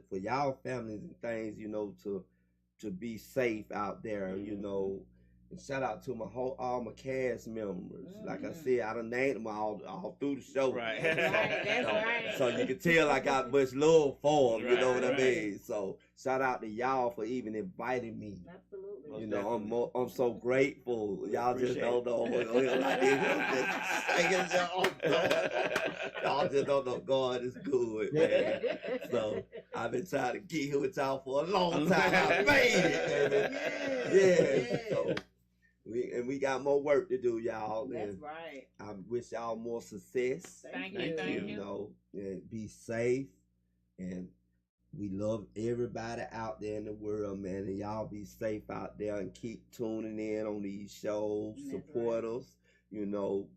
For y'all families and things, you know, to be safe out there, you know. And shout out to all my cast members. Like I said, I done named them all through the show. That's right. So you can tell I got much love for them, you know what I mean? So shout out to y'all for even inviting me. Absolutely. You know, I'm so grateful. Y'all just don't know. Y'all just don't know God is good, man. So I've been trying to get here with y'all for a long time. I made it, baby. Yeah. So, we got more work to do, y'all. That's right. I wish y'all more success. Thank you. You know, and be safe. And we love everybody out there in the world, man. And y'all be safe out there and keep tuning in on these shows. Support us. You know,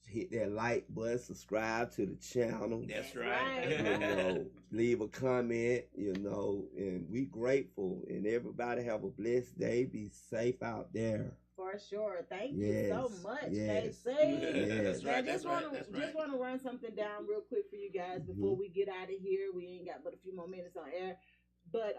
hit that like button, subscribe to the channel. That's right. You know, leave a comment, you know, and we grateful. And everybody have a blessed day. Be safe out there. For sure. Thank you so much, yes. KC. I just want to run something down real quick for you guys before we get out of here. We ain't got but a few more minutes on air. But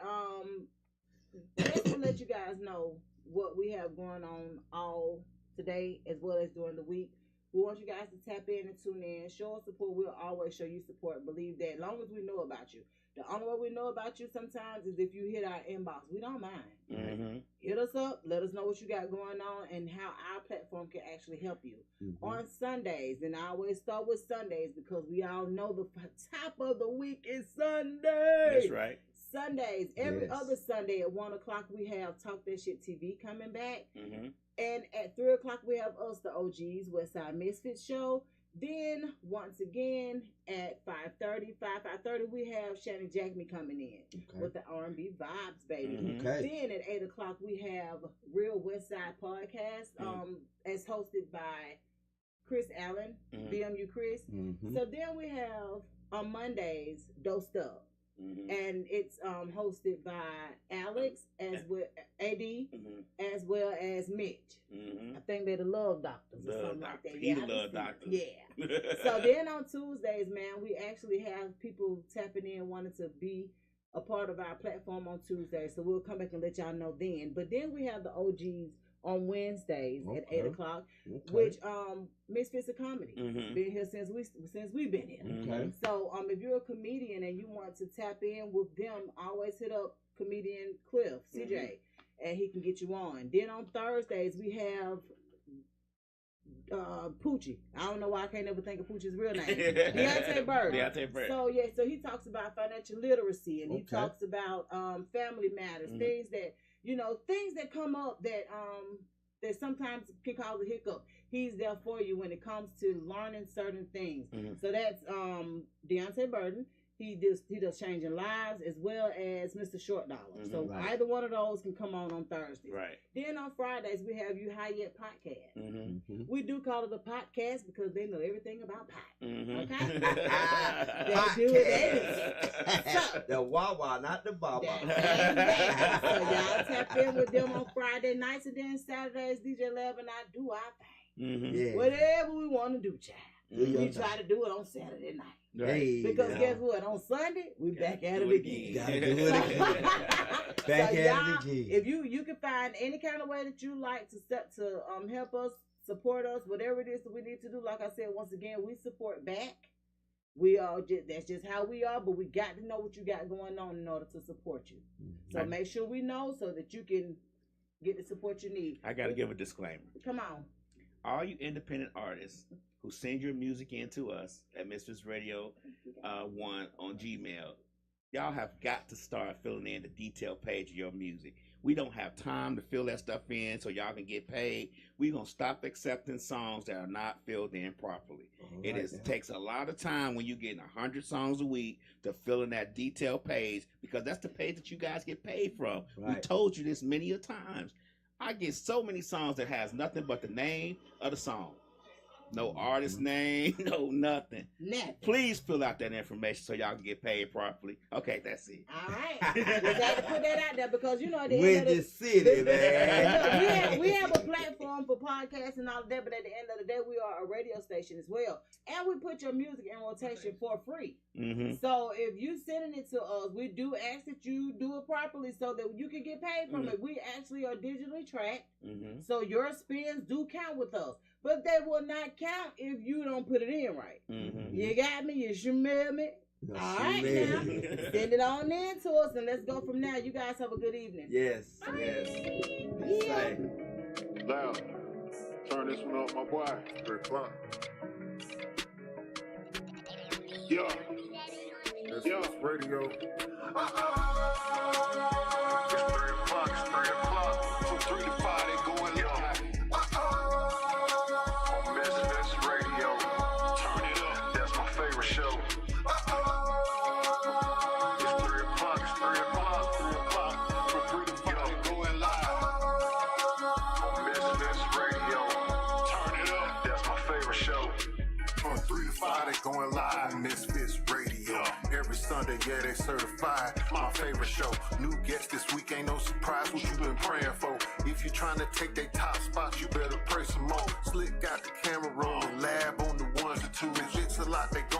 just to let you guys know what we have going on all today as well as during the week. We want you guys to tap in and tune in. Show us support. We'll always show you support. Believe that as long as we know about you. The only way we know about you sometimes is if you hit our inbox. We don't mind. Hit us up. Let us know what you got going on and how our platform can actually help you. On Sundays, and I always start with Sundays because we all know the top of the week is Sunday. That's right. Sundays. Every other Sunday at 1 o'clock, we have Talk That Shit TV coming back. And at 3 o'clock, we have us, the OGs, Westside Misfits show. Then, once again, at 5:30, we have Shannon Jackman coming in with the R&B vibes, baby. Then, at 8 o'clock, we have Real Westside Podcast, as hosted by Chris Allen, BMU Chris. So then we have, on Mondays, Dosed Up. and it's hosted by Alex as well, AD, as well as Mitch. I think they're the Love Doctors or something like that. He the Love Doctor. Yeah. So then on Tuesdays, man, we actually have people tapping in wanting to be a part of our platform on Tuesdays. So we'll come back and let y'all know then. But then we have the OGs on Wednesdays at 8 o'clock, which Misfits of Comedy been here since we've been here. So if you're a comedian and you want to tap in with them, always hit up comedian Cliff CJ, and he can get you on. Then on Thursdays we have Poochie. I don't know why I can't ever think of Poochie's real name. Deontay Bird. So so he talks about financial literacy, and he talks about family matters, things that come up that sometimes can cause a hiccup. He's there for you when it comes to learning certain things. So that's Deontay Burden. He does Changing Lives as well as Mr. Short Dollar. So either one of those can come on Thursdays. Right. Then on Fridays we have You High Yet Podcast. We do call it a podcast because they know everything about pot. Okay. They do it. The Wawa, not the Baba. So y'all tap in with them on Friday nights, and then Saturdays DJ Lab and I do our thing. Whatever we want to do, child. We try to do it on Saturday night. Right. Because guess what? On Sunday, we back at it again. Gotta do it again. Back at it again. If you can find any kind of way that you like to help us, support us, whatever it is that we need to do, like I said, once again, we support back. We are that's just how we are, but we got to know what you got going on in order to support you. So make sure we know so that you can get the support you need. I got to give a disclaimer. Come on. All you independent artists who send your music in to us at Misfits Radio 1 on Gmail, y'all have got to start filling in the detail page of your music. We don't have time to fill that stuff in so y'all can get paid. We're going to stop accepting songs that are not filled in properly. It takes a lot of time when you're getting 100 songs a week to fill in that detail page, because that's the page that you guys get paid from. We told you this many a times. I get so many songs that has nothing but the name of the song. No artist name, no nothing. Please fill out that information so y'all can get paid properly. Okay, that's it. All right. Just had to put that out there because, at the we're end of the city, man. we have a platform for podcasts and all of that, but at the end of the day, we are a radio station as well. And we put your music in rotation for free. So if you sending it to us, we do ask that you do it properly so that you can get paid from it. We actually are digitally tracked, so your spins do count with us. But they will not count if you don't put it in right. You got me? You smell me? All right, now. Send it on in to us, and let's go from now. You guys have a good evening. Yes. Loud. Turn this one up, my boy. 3 o'clock. Yeah. This is radio. It's 3 o'clock. It's 3 o'clock. From 3 to 5, they going live. Misfits Radio. Turn it up. That's my favorite show. It's 3 o'clock. It's 3 o'clock. 3 o'clock. From 3 to 5, they going live. Misfits Radio. Turn it up. That's my favorite show. From 3 to 5, they going live on Misfits Radio. Every Sunday, yeah, they certified. My favorite show. New guests this week, ain't no surprise what you been praying for. If you trying to take their top spots, you better